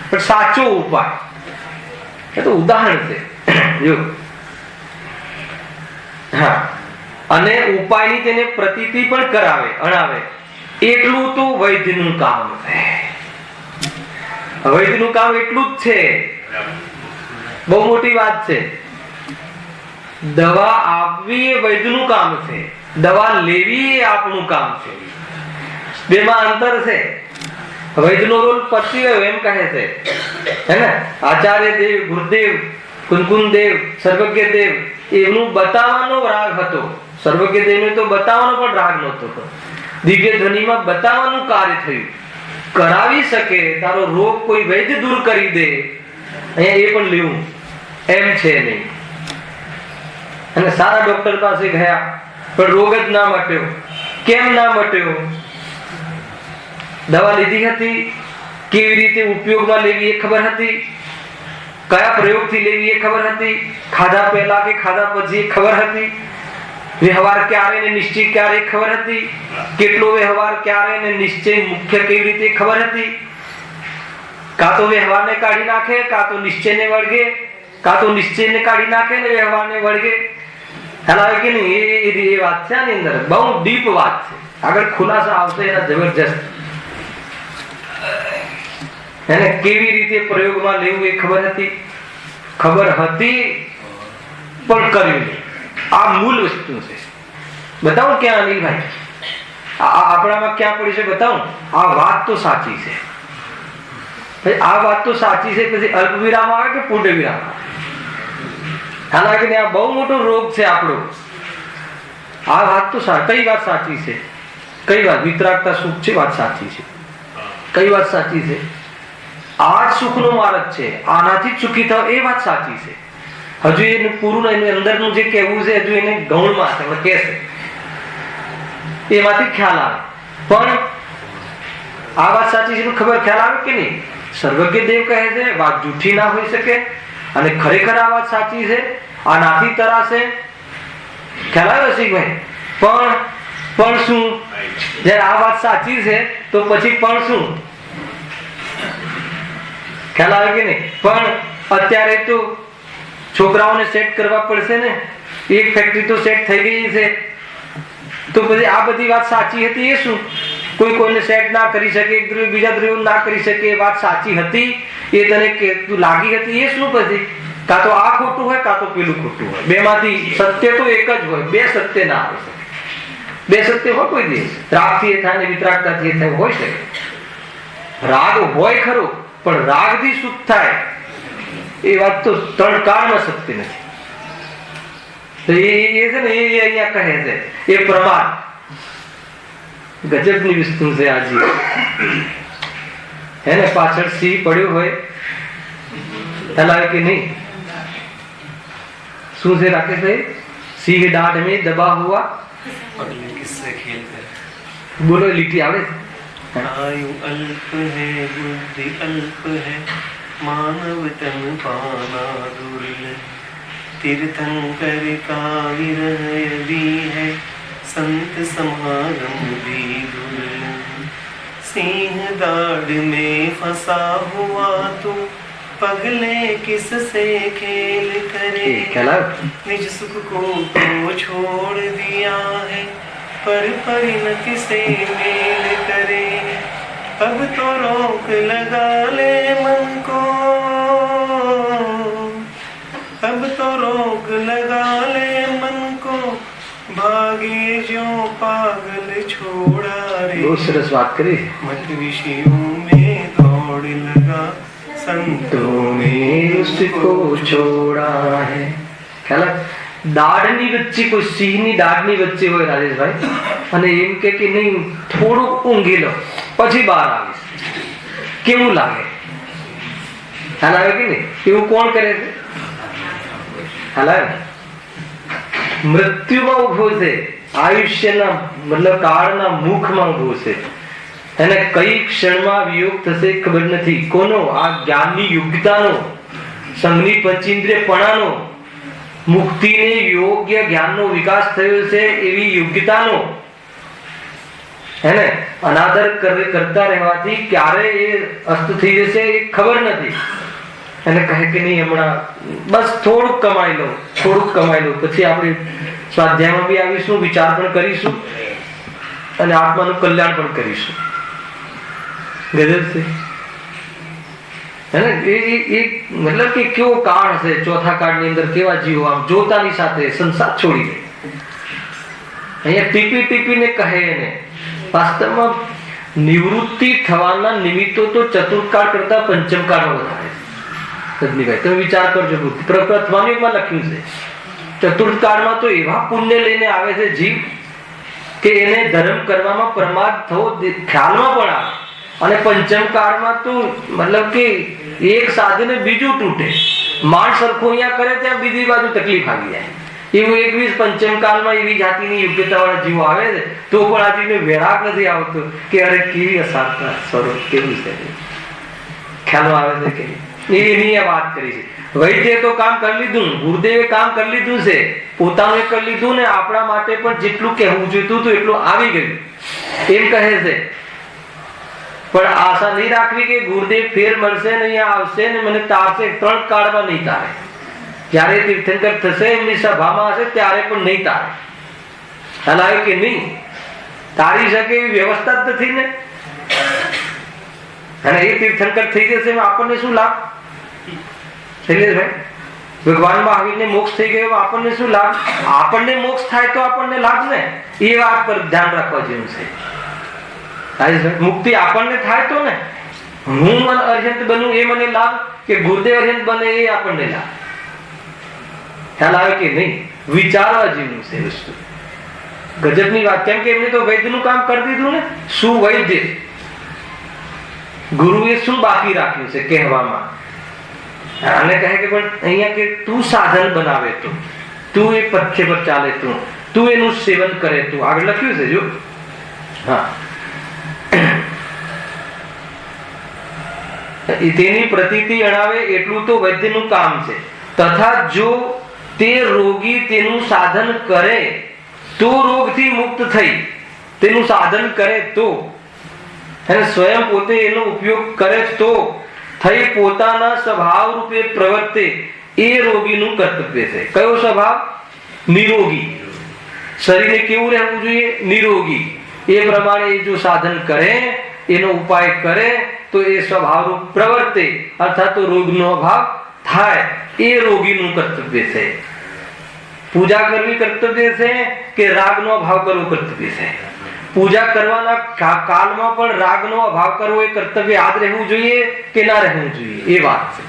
પણ સાચો ઉપાય. એ તો ઉદાહરણ છે જો. હા, અને ઉપાયની તેને પ્રતીતિ પણ કરાવે, અણાવે. એટલું તો વૈદ્યનું કામ છે. વૈદ્યનું કામ એટલું જ છે. બહુ મોટી વાત છે. દવા આપવી એ વૈદ્યનું કામ છે, દવા લેવી એ આપણું કામ છે. બેમાં અંતર છે. વૈદ્યનો રોલ પછી એમ કહે છે, હે ને? આચાર્ય દેવ, ગુરુદેવ, કુનકુન દેવ, સર્વજ્ઞ દેવ, એમનું બતાવવાનો રાગ હતો. સર્વજ્ઞ દેવને તો બતાવવાનો પણ રાગ નહોતો. દિવ્ય ધ્વનિમાં બતાવવાનું કાર્ય થયું. કરાવી શકે તારો રોગ કોઈ વૈદ્ય દૂર કરી દે, અહીંયા એ પણ લેવું એમ છે નહીં. અને સારા ડોક્ટર પાસે ગયા પણ રોગ જ ના મટ્યો. કેમ ના મટ્યો? દવા લીધી હતી, કેવી રીતે ઉપયોગમાં લેવી એ ખબર હતી, કયા પ્રયોગથી લેવી એ ખબર હતી, ખાધા પહેલા કે ખાધા પછી એ ખબર હતી, વ્યવહાર ક્યારે ને નિશ્ચય ક્યારે ખબર હતી? કેટલો વ્યવહાર ક્યારે ને નિશ્ચય મુખ્ય કેવી રીતે ખબર હતી? કાં તો વ્યવહારને કાઢી નાખે, કાં તો નિશ્ચયને વળગે, કાં તો નિશ્ચયને કાઢી નાખે ને વ્યવહારને વળગે. ખ્યાલ કે નહીં? એ વાત છે આની અંદર, બહુ ડીપ વાત છે. આગળ ખુલાસા આવશે એના જબરજસ્ત. એને કેવી રીતે પ્રયોગમાં લેવું એ ખબર હતી? ખબર હતી પણ કર્યું નહીં. આ મૂળ વસ્તુ છે. બતાવો ક્યાં અનિલભાઈ, આપણામાં ક્યાં પડી છે? બતાવો. આ વાત તો સાચી છે. આ વાત તો સાચી છે, પછી અલ્પ વિરામ આવે કે પૂર્ણ વિરામ આવે? હાલાકી આ બહુ મોટો રોગ છે આપણો. આ વાત તો કઈ વાત સાચી છે? કઈ વાત? વિતરાગતા સુખ છે, વાત સાચી છે. કઈ વાત સાચી છે? આ જ સુખનો માર્ગ છે, આનાથી સુખી થાવ એ વાત સાચી છે. હજુ એનું પૂરું એની અંદરનું જે કહેવું છે હજુ એને ગૌણમાં છે, કહેશે એમાંથી ખ્યાલ આવે. પણ આ વાત સાચી છે ખબર ખ્યાલ આવે કે નહીં? સર્વજ્ઞ દેવ કહે છે વાત જૂઠી ના હોઈ શકે, અને ખરેખર આ વાત સાચી છે, આ નાથી તરાશે. ખ્યાલ આવે રસિકભાઈ? પણ શું? જયારે આ વાત સાચી છે તો પછી પણ શું? ખ્યાલ આવે કે નહીં? પણ અત્યારે તો છોકરાઓને સેટ કરવા પડશે ને. એક ફેક્ટરી તો સેટ થઈ ગઈ છે, તો પછી આ બધી વાત સાચી હતી એ શું? કોઈ કોઈને સેટ ના કરી શકે, એક દ્રવ્ય બીજા દ્રવ્ય ના કરી શકે, એ વાત સાચી હતી એ તને લાગી હતી એ શું? પછી કાં તો આ ખોટું હોય, કાં તો પેલું ખોટું હોય. બે માંથી સત્ય તો એક જ હોય, બે સત્ય ના હોય. બે સત્ય હોય કોઈ દિવસ? રાગથી એ થાય ને વિતરાગતાથી એ થાય હોય શકે. રાગ હોય ખરો, પણ રાગથી સુખ થાય એ વાત તો ત્રણ કાળમાં સત્ય નથી. તો એ છે ને, એ અહીંયા કહે છે એ પ્રમાણ ગજબની વસ્તુ છે. આજે એને પાછળ સિંહ પડ્યો હોય, ખ્યાલ કે નહીં? શું છે રાકેશભાઈ? સિંહ દાઢ में दबा हुआ, किससे खेलते? बोलो લીટી આવે? आयु अल्प है बुद्धि अल्प है मानव तन पाना दुर्लभ तीर्थंकर का विरह यदि है संत समागम भी दुर्लभ सिंह दाढ़ में फंसा हुआ तो पगले किससे खेल करे निज सुख को तो छोड़ दिया है पर परिणति से मेल करे अब तो रोक लगा ले मन को अब तो रोक लगा ले मन को भागे जो पागल छोड़ा रे बहुत सरस बात करी मत विषयों में दौड़ लगा संतों ने उसको छोड़ा है ख्याल દાઢની વચ્ચે કોઈ સિંહની દાઢની વચ્ચે હોય રાજેશભાઈ અને એમ કે નહીં થોડું ઊંઘી લો પછી બહાર આવીશ, કેવું લાગે? ખ્યાલ આવે કે નહીં? એવું કોણ કરે છે? ખ્યાલ આવે? મૃત્યુમાં ઉભો છે, આયુષ્યના મતલબ કાળના મુખમાં ઉભો છે, એને કઈ ક્ષણમાં વિયોગ થશે ખબર નથી. કોનો? આ જ્ઞાનની યોગ્યતાનો, સંઘની પંચેન્દ્રિયપણાનો, મુક્તિને યોગ્ય જ્ઞાનનો વિકાસ થયો છે એવી યોગ્યતાનો હેને અનાદર કરતા રહેવાથી ક્યારે એ અસ્ત થઈ જશે એ ખબર નથી. એને કહે કે નહીં હમણાં બસ થોડુંક કમાઈ લો, થોડુંક કમાઈ લો, પછી આપણે સ્વાધ્યાયમાં બી આવીશું, વિચાર પણ કરીશું અને આત્માનું કલ્યાણ પણ કરીશું. ગજબ છે મતલબ કે કેવો કાળ હશે ચોથા કાળની અંદર, કેવા જીવો આમ જોતાની સાથે સંસાર છોડી દે. અહીંયા ટીપી ટીપીને કહે એને વાસ્તવમાં નિવૃત્તિ થવાના નિમિત્તો તો ચતુર્થકાળ કરતા પંચમ કાળમાં વધારે છે. રજનીભાઈ તમે વિચાર કરજો, પ્રથમાયુગમાં લખ્યું છે ચતુર્થ કાળમાં તો એવા પુણ્ય લઈને આવે છે જીવ કે એને ધર્મ કરવામાં પ્રમાદ થવો ખ્યાલમાં પણ આવે, અને પંચમ કાળમાં તો મતલબ કે એક સાધને બીજું તૂટે, માંડ સરખું અહીંયા કરે ત્યાં બીજી બાજુ તકલીફ આવી જાય. એવું 21 પંચમ કાળમાં એવી જાતિની યોગ્યતા વાળા જીવો આવે છે તો પણ આ જીવને વેરાગ નથી આવતો કે અરે કેવી અસારતા સ્વરૂપ કેવું છે. ખ્યાલ આવે છે કે એની વાત કરી છે. વૈદ્ય તો કામ કરી લીધું, ગુરુદેવે કામ કરી લીધું છે, પોતાનું કરી લીધું ને આપણા માટે પણ જેટલું કહેવું જોઈતું હતું એટલું આવી ગયું એમ કહે છે. પણ આશા નહીં રાખવી કે ગુરુદેવ ફેર મળશે ને અહીંયા આવશે ને મને તારશે. 3 કાળમાં નહીં તારે. જ્યારે તીર્થંકર થશે એમની સભામાં હશે ત્યારે પણ નહીં તારે. ખ્યાલ આવ્યો કે નહીં? તારી શકે એવી વ્યવસ્થા જ નથી ને. અને એ તીર્થંકર થઈ જશે આપણને શું લાભ? શૈલેષભાઈ, ભગવાન મહાવીરને મોક્ષ થઈ ગયો આપણને શું લાભ? આપણને મોક્ષ થાય તો આપણને લાભ ને. એ વાત પર ધ્યાન રાખવા જેવું છે. મુક્તિ આપણને થાય તો ને. હું અર્હંત બનું એ મને લાભ કે ગુરુદેવ અર્હંત બને એ આપણને લાભ. ખ્યાલ આવે કે નહીં? વિચારવા જેવું છે વસ્તુ. ગજબની વાત. કેમ કે એમને તો વૈદ્યનું કામ કરી દીધું ને. શું વૈદ્ય? ગુરુએ શું બાકી રાખ્યું છે કહેવામાં? અને કહે કે પણ અહીંયા કે તું સાધન બનાવે, તું એ પથ્ય પર ચાલે, તું એનું સેવન કરે. તું આગળ લખ્યું છે જો. હા, તેની પ્રતીતિ અણાવે એટલું તો વૈદ્યનું કામ છે. તથા જો તે રોગી તેનું સાધન કરે તો રોગથી મુક્ત થઈ, તેનું સાધન કરે તો, અને સ્વયં પોતે એનો ઉપયોગ કરે તો થઈ પોતાના સ્વભાવ રૂપે પ્રવર્તે એ રોગીનું કર્તવ્ય છે. કયો સ્વભાવ? નિરોગી. શરીરને કેવું રહેવું જોઈએ? નિરોગી. એ પ્રમાણે જો સાધન કરે, એનો ઉપાય કરે તો એ સ્વભાવ રૂપ પ્રવર્તે અર્થાત રોગનો અભાવ થાય એ રોગીનું કર્તવ્ય છે. પૂજા કરવી કર્તવ્ય છે કે રાગનો અભાવ કરવો કર્તવ્ય છે? પૂજા કરવાના કાળમાં પણ રાગનો અભાવ કરવો એ કર્તવ્ય યાદ રહેવું જોઈએ કે ના રહેવું જોઈએ? એ વાત છે.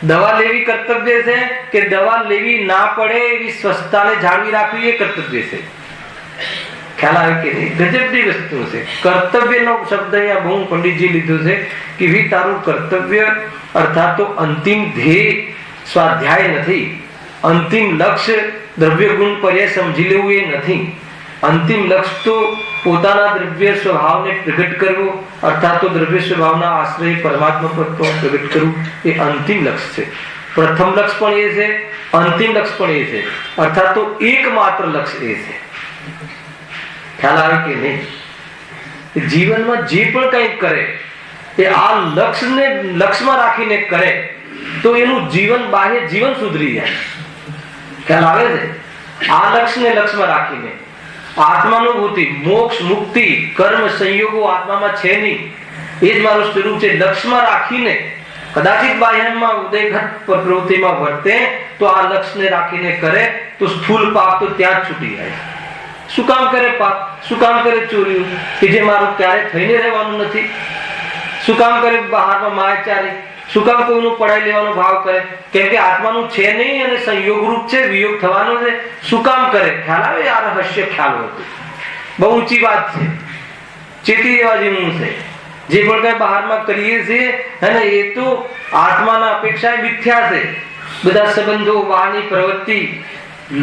દવા લેવી કર્તવ્ય છે કે દવા લેવી ના પડે એવી સ્વસ્થતાને જાળવી રાખવી એ કર્તવ્ય છે? ખ્યાલ આવે કે નહીં? ગજબની વસ્તુ છે. કર્તવ્યનો શબ્દ અહીંયા બહુ પંડિતજી લીધો છે કે ભી તારું કર્તવ્ય અર્થાત તો અંતિમ ધ્યેય સ્વાધ્યાય નથી. અંતિમ લક્ષ્ય દ્રવ્ય ગુણ પર્યાય સમજી લેવું એ નથી. અંતિમ લક્ષ્ય તો પોતાના દ્રવ્ય સ્વભાવને પ્રગટ કરવો અર્થાત તો દ્રવ્ય સ્વભાવના આશ્રય પરમાત્મા પર પ્રગટ કરવું એ અંતિમ લક્ષ્ય છે. પ્રથમ લક્ષ્ય પણ એ છે, અંતિમ લક્ષ્ય પણ એ છે, અર્થાત તો એકમાત્ર લક્ષ્ય એ છે. ખ્યાલ આવે કે નહીં? જીવનમાં જે પણ કંઈ કરે એ આ લક્ષ્યમાં રાખીને કરે તો એનું જીવન બાહ્ય જીવન સુધરી જાય. ખ્યાલ આવે છે? આ લક્ષ્યમાં રાખીને આત્માનુભૂતિ, મોક્ષ, મુક્તિ, કર્મ, સંયોગો આત્મામાં છે નહીં. એ જ મારું સ્વરૂપ છે. લક્ષ્યમાં રાખીને કદાચિત બાહ્યમાં ઉદયઘટ પ્રવૃત્તિમાં વર્તે તો આ લક્ષ્યને રાખીને કરે તો સ્થૂલ પાપ તો ત્યાં જ છૂટી જાય. શું કામ કરે પાપ? શું કામ કરે ચોર્યું કે જે મારું ક્યારે થઈને રહેવાનું નથી? શું કામ કરે બહારમાં માયાચારી? શું કામ કોઈનું પડાઈ લેવાનો ભાવ કરે? કેમ કે આત્માનું છે નહીં અને સંયોગ રૂપ છે, વિયોગ થવાનો છે. શું કામ કરે? ખ્યાલ આવે? આ રહસ્ય ખ્યાલ હતું. બહુ ઊંચી વાત છે. ચેતી રહેવા જેવું છે. જે પણ કઈ બહારમાં કરીએ છીએ અને એ તો આત્માના અપેક્ષા મિથ્યા છે. બધા સંબંધો, વાણી, પ્રવૃત્તિ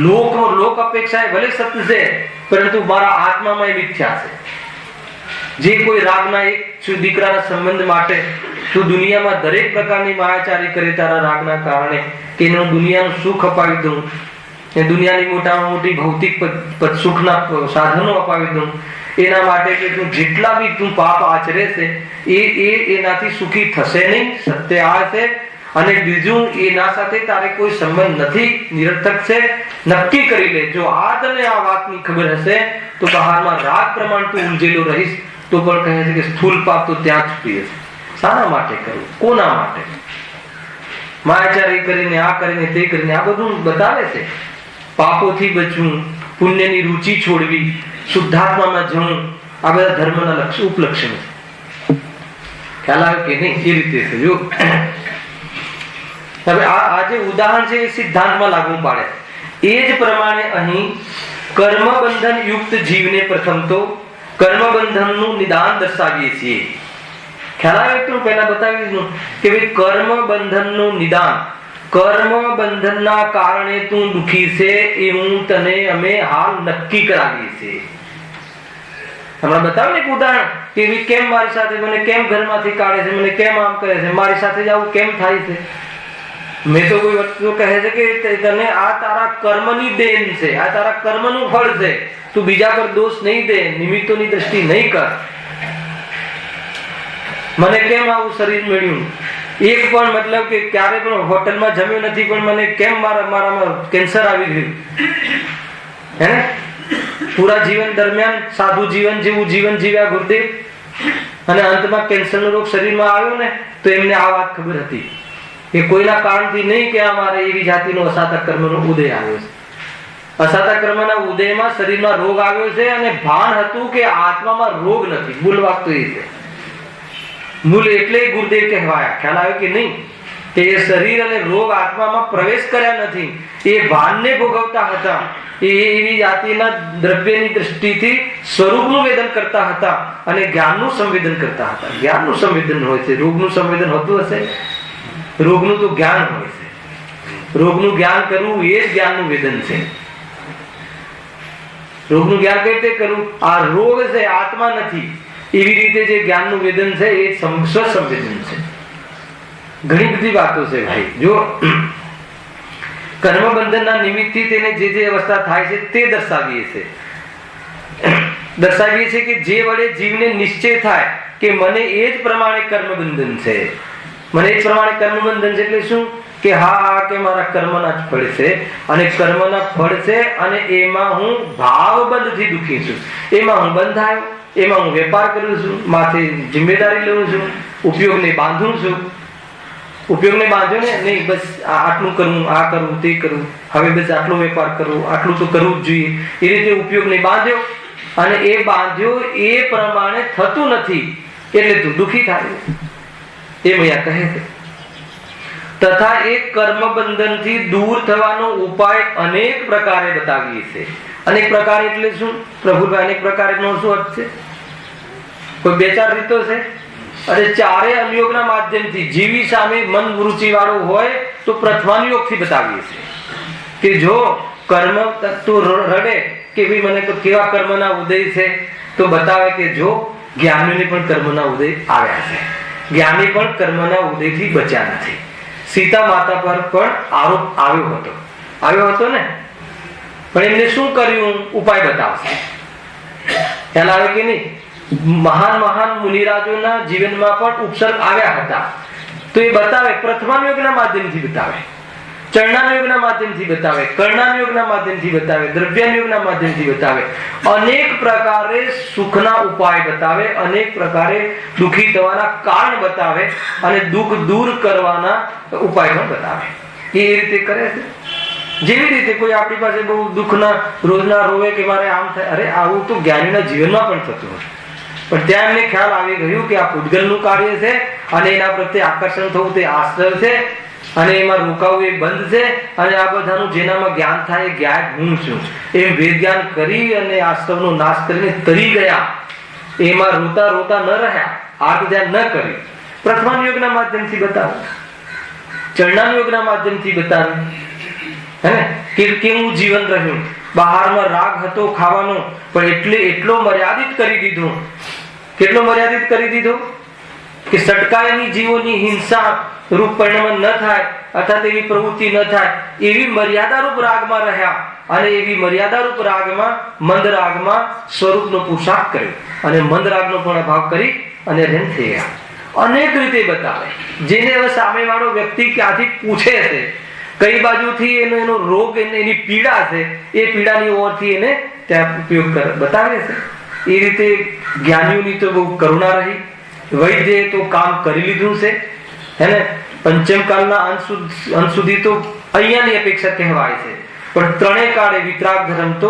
લોક અપેક્ષા ભલે સત્ય છે પરંતુ મારા આત્મામાં મિથ્યા છે. જે કોઈ રાગના એક દીકરાના સંબંધ માટે તું દુનિયામાં દરેક પ્રકારની માયાચારી કરે તારા રાગના કારણે કે એનું દુનિયાનું સુખ અપાવી દઉં, એ દુનિયાની મોટામાં મોટી ભૌતિક સુખના સાધનો અપાવી દઉં, એના માટે કે તું જેટલા બી તું પાપ આચરે છે એનાથી સુખી થશે નહીં. સત્ય આ છે. અને બીજું એના સાથે તારે કોઈ સંબંધ નથી, નિરર્થક છે. નક્કી કરી લે. જો આ તને આ વાતની ખબર હશે તો બહારમાં રાગ પ્રમાણ તું ઉલझेलो રહીશ તો પણ કહે છે કે સ્થૂલ પાપ તો ત્યાં છૂટી જશે. શાના માટે કરવું? કોના માટે? માયાચારી કરીને, આ કરીને, તે કરીને આ બધું બતાવે છે. પાપોથી બચવું, પુણ્યની રુચિ છોડવી, શુદ્ધાત્મામાં જવું, આ બધા ધર્મના લક્ષ્ય ઉપલક્ષણ છે. ખ્યાલ આવે કે નહીં? એ રીતે છે. જો હવે આ જે ઉદાહરણ છે એ સિદ્ધાંતમાં લાગુ પાડે. એ જ પ્રમાણે અહીં કર્મબંધન યુક્ત જીવને પ્રથમ તો કર્મબંધનનું નિદાન દર્શાવીએ છીએ. ખ્યાલ આવે? તો પહેલા બતાવી દીધું કે ભાઈ કર્મબંધનનું નિદાન, કર્મબંધનના કારણે તું દુખી છે એવું તને અમે હાલ નક્કી કરાવીએ છીએ. હમણાં બતાવ્યું ને એક ઉદાહરણ કે ભાઈ કેમ મારી સાથે, મને કેમ ઘરમાંથી કાઢે છે, મને કેમ આમ કરે છે, મારી સાથે જ આવું કેમ થાય છે. મેં તો કોઈ વસ્તુ કહે છે કે તને આ તારા કર્મની દેન છે, આ તારા કર્મનું ફળ છે, તું બીજા પર દોષ નહીં દે, નિમિત્તોની દ્રષ્ટિ નહીં કર. મને કેમ આવું શરીર મળ્યું, એક પણ મતલબ કે ક્યારે પણ હોટલમાં જમ્યું નથી, પણ મને કેમ મારામાં કેન્સર આવી ગયું. હે, પૂરા જીવન દરમિયાન સાધુ જીવન જેવું જીવન જીવ્યા ગુરુદેવ, અને અંતમાં કેન્સરનો રોગ શરીરમાં આવ્યો ને, તો એમને આ વાત ખબર હતી કે કોઈના કારણથી નહીં, કે અમારે એવી જાતિનો અસાતા કર્મનો ઉદય આવ્યો છે. અસાતા કર્મના ઉદયમાં શરીરમાં રોગ આવ્યો છે, અને ભાન હતું કે આત્મામાં રોગ નથી. મૂળ વાત તો એ છે. મૂળ એટલે ગુરુદેવ કહેવાયા. ખ્યાલ આવ્યો કે નહીં? કે એ શરીર અને રોગ આત્મામાં પ્રવેશ કર્યા નથી, એ ભાનને ભોગવતા હતા. એ એવી જાતિના દ્રવ્યની દ્રષ્ટિથી સ્વરૂપનું વેદન કરતા હતા અને જ્ઞાનનું સંવેદન કરતા હતા. જ્ઞાનનું સંવેદન હોય છે, રોગનું સંવેદન હોતું હશે? રોગનું તો જ્ઞાન હોય છે. રોગનું જ્ઞાન કરવું એ જ જ્ઞાનનું વેદન છે. રોગનું જ્ઞાન કઈ રીતે કરવું? આ રોગ છે, આત્મા નથી. એવી રીતે જે જ્ઞાનનું વેદન છે એ સ્વસંવેદન છે. ઘણી બધી વાતો છે ભાઈ. જો કર્મ બંધનના નિમિત્તથી તેને જે અવસ્થા થાય છે તે દર્શાવીએ છીએ કે જે વડે જીવને નિશ્ચય થાય કે મને એ જ પ્રમાણે કર્મ બંધન છે. મને એ જ પ્રમાણે કર્મ બંધન છે એટલે શું? કે હા, કે મારા કર્મના જ ફળ છે, અને કર્મના ફળ છે, અને એમાં હું ભાવબંધથી દુઃખી છું. એમાં હું બંધાયો, એમાં હું વેપાર કરું છું, માથે જિમ્મેદારી લઉં છું, ઉપયોગને બાંધું છું. ઉપયોગને બાંધ્યો ને, નહીં બસ આટલું કરવું, આ કરવું, તે કરવું, હવે બસ આટલો વેપાર કરવો, આટલું તો કરવું જ જોઈએ. એ રીતે ઉપયોગને બાંધ્યો, અને એ બાંધ્યો એ પ્રમાણે થતું નથી એટલે તું દુઃખી થાય. એ મૈયા કહે છે. તથા એ કર્મ બંધનથી દૂર થવાનો ઉપાય અનેક પ્રકારે બતાવીએ છીએ. અનેક પ્રકાર એટલે શું પ્રભુભાઈ? અનેક પ્રકારનો શું અર્થ છે? કોઈ બે ચાર રીતો છે? અને ચારે અનુયોગના માધ્યમથી જીવી સામે મન રુચિ વાળું હોય તો પ્રથમાનુયોગથી બતાવીએ છીએ કે જો કર્મ તત્વ રડે કે ભાઈ મને તો કેવા કર્મના ઉદય છે, તો બતાવે કે જો જ્ઞાનીને પણ કર્મના ઉદય આવ્યા છે, જ્ઞાની પણ કર્મના ઉદયથી બચ્યા નથી. સીતા માતા પર પણ આરોપ આવ્યો હતો ને, પણ એમને શું કર્યું? ઉપાય બતાવશે. ખ્યાલ આવે કે નહીં? મહાન મુનિરાજોના જીવનમાં પણ ઉપસર્ગ આવ્યા હતા, તો એ બતાવે. પ્રથમાનુયોગના માધ્યમથી બતાવે, ચરણાનુયોગના માધ્યમથી બતાવે, કર્ણાનુયોગના માધ્યમથી બતાવે, દ્રવ્યાનુયોગના માધ્યમથી બતાવે. અનેક પ્રકારે સુખના ઉપાય બતાવે, અનેક પ્રકારે દુઃખી થવાના કારણ બતાવે, અને દુઃખ દૂર કરવાના ઉપાય પણ બતાવે. એ રીતે કરે છે. જેવી રીતે કોઈ આપણી પાસે બહુ દુઃખના રોજના રોવે કે મારે આમ થાય, અરે આવું તો જ્ઞાનીના જીવનમાં પણ થતું હોય, પણ ત્યાં એમને ખ્યાલ આવી ગયું કે આ પૂતગલનું કાર્ય છે, અને એના પ્રત્યે આકર્ષણ થવું તે આશ્રય છે, અને એમાં રોકાવું એ બંધ છે, અને આ બધાનું જેનામાં જ્ઞાન થાય એ જ્ઞાન હું છું એમ વેદ જ્ઞાન કરી અને આશ્રમનો નાશ કરીને તરી ગયા. એમાં રોતા ન રહ્યા, આર્ત ધ્યાન ન કર્યું. પ્રથમાનુયોગના માધ્યમથી બતાવે, ચરણાનુયોગના માધ્યમથી બતાવે, હે ને? કેવું જીવન રહ્યું. બહારમાં રાગ હતો ખાવાનો, પણ એટલો મર્યાદિત કરી દીધો. કેટલો મર્યાદિત કરી દીધો કે સટકાયેલી જીવોની હિંસા રૂપ પરિણામ ન થાય, અર્થાત એવી પ્રવૃત્તિ ન થાય, એવી મર્યાદારૂપ રાગમાં રહ્યા, અને એવી મર્યાદારૂપ રાગમાં, મંદ રાગમાં સ્વરૂપનો પુરુષાર્થ કર્યો, અને મંદ રાગનો પણ અભાવ કરી અને રેન થઈ ગયા. અનેક રીતે બતાવે. જેને હવે સામેવાળો વ્યક્તિ ક્યાંથી પૂછે છે, કઈ બાજુથી એનો રોગ, એની પીડા છે, એ પીડાની ઓરથી એને ત્યાં ઉપયોગ બતાવે છે. એ રીતે જ્ઞાનીઓની તો બહુ કરુણા રહી. વૈદ્યએ તો કામ કરી લીધું છે, હે ને? પંચમ કાળના અંત સુધી તો અહીંયાની અપેક્ષા કહેવાય છે, પણ ત્રણેય કાળે વિતરાગ ધર્મ તો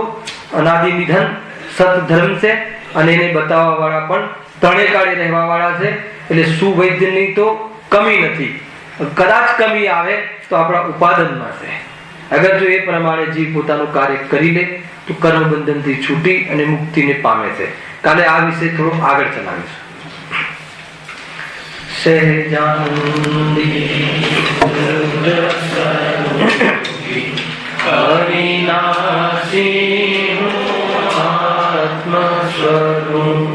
અનાદિ નિધન સત ધર્મ છે, અને એને બતાવવા વાળા પણ ત્રણેય કાળે રહેવા વાળા છે. એટલે સુવૈદ્યની તો કમી નથી. કદાચ કમી આવે તો આપણા ઉપાદનમાં છે. અગર જો એ પ્રમાણે જીવ પોતાનું કાર્ય કરી લે તો કર્મ બંધનથી છૂટી અને મુક્તિને પામે છે. કાલે આ વિશે થોડું આગળ ચલાવીશું. અવિનાશી આત્મ સ્વરૂપ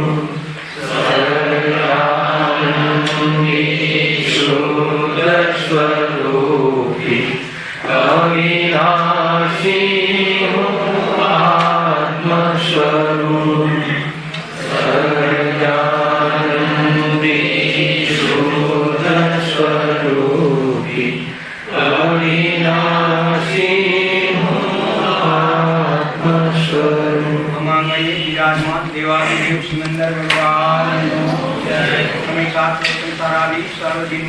आत्मस्वरूप सच्चिदानंदी शुद्ध स्वरूपी अविनाशी आत्मस्वरूप मंगल विराजमान देवादिदेव सिमंदर भगवान हमें साथ सर्वदिन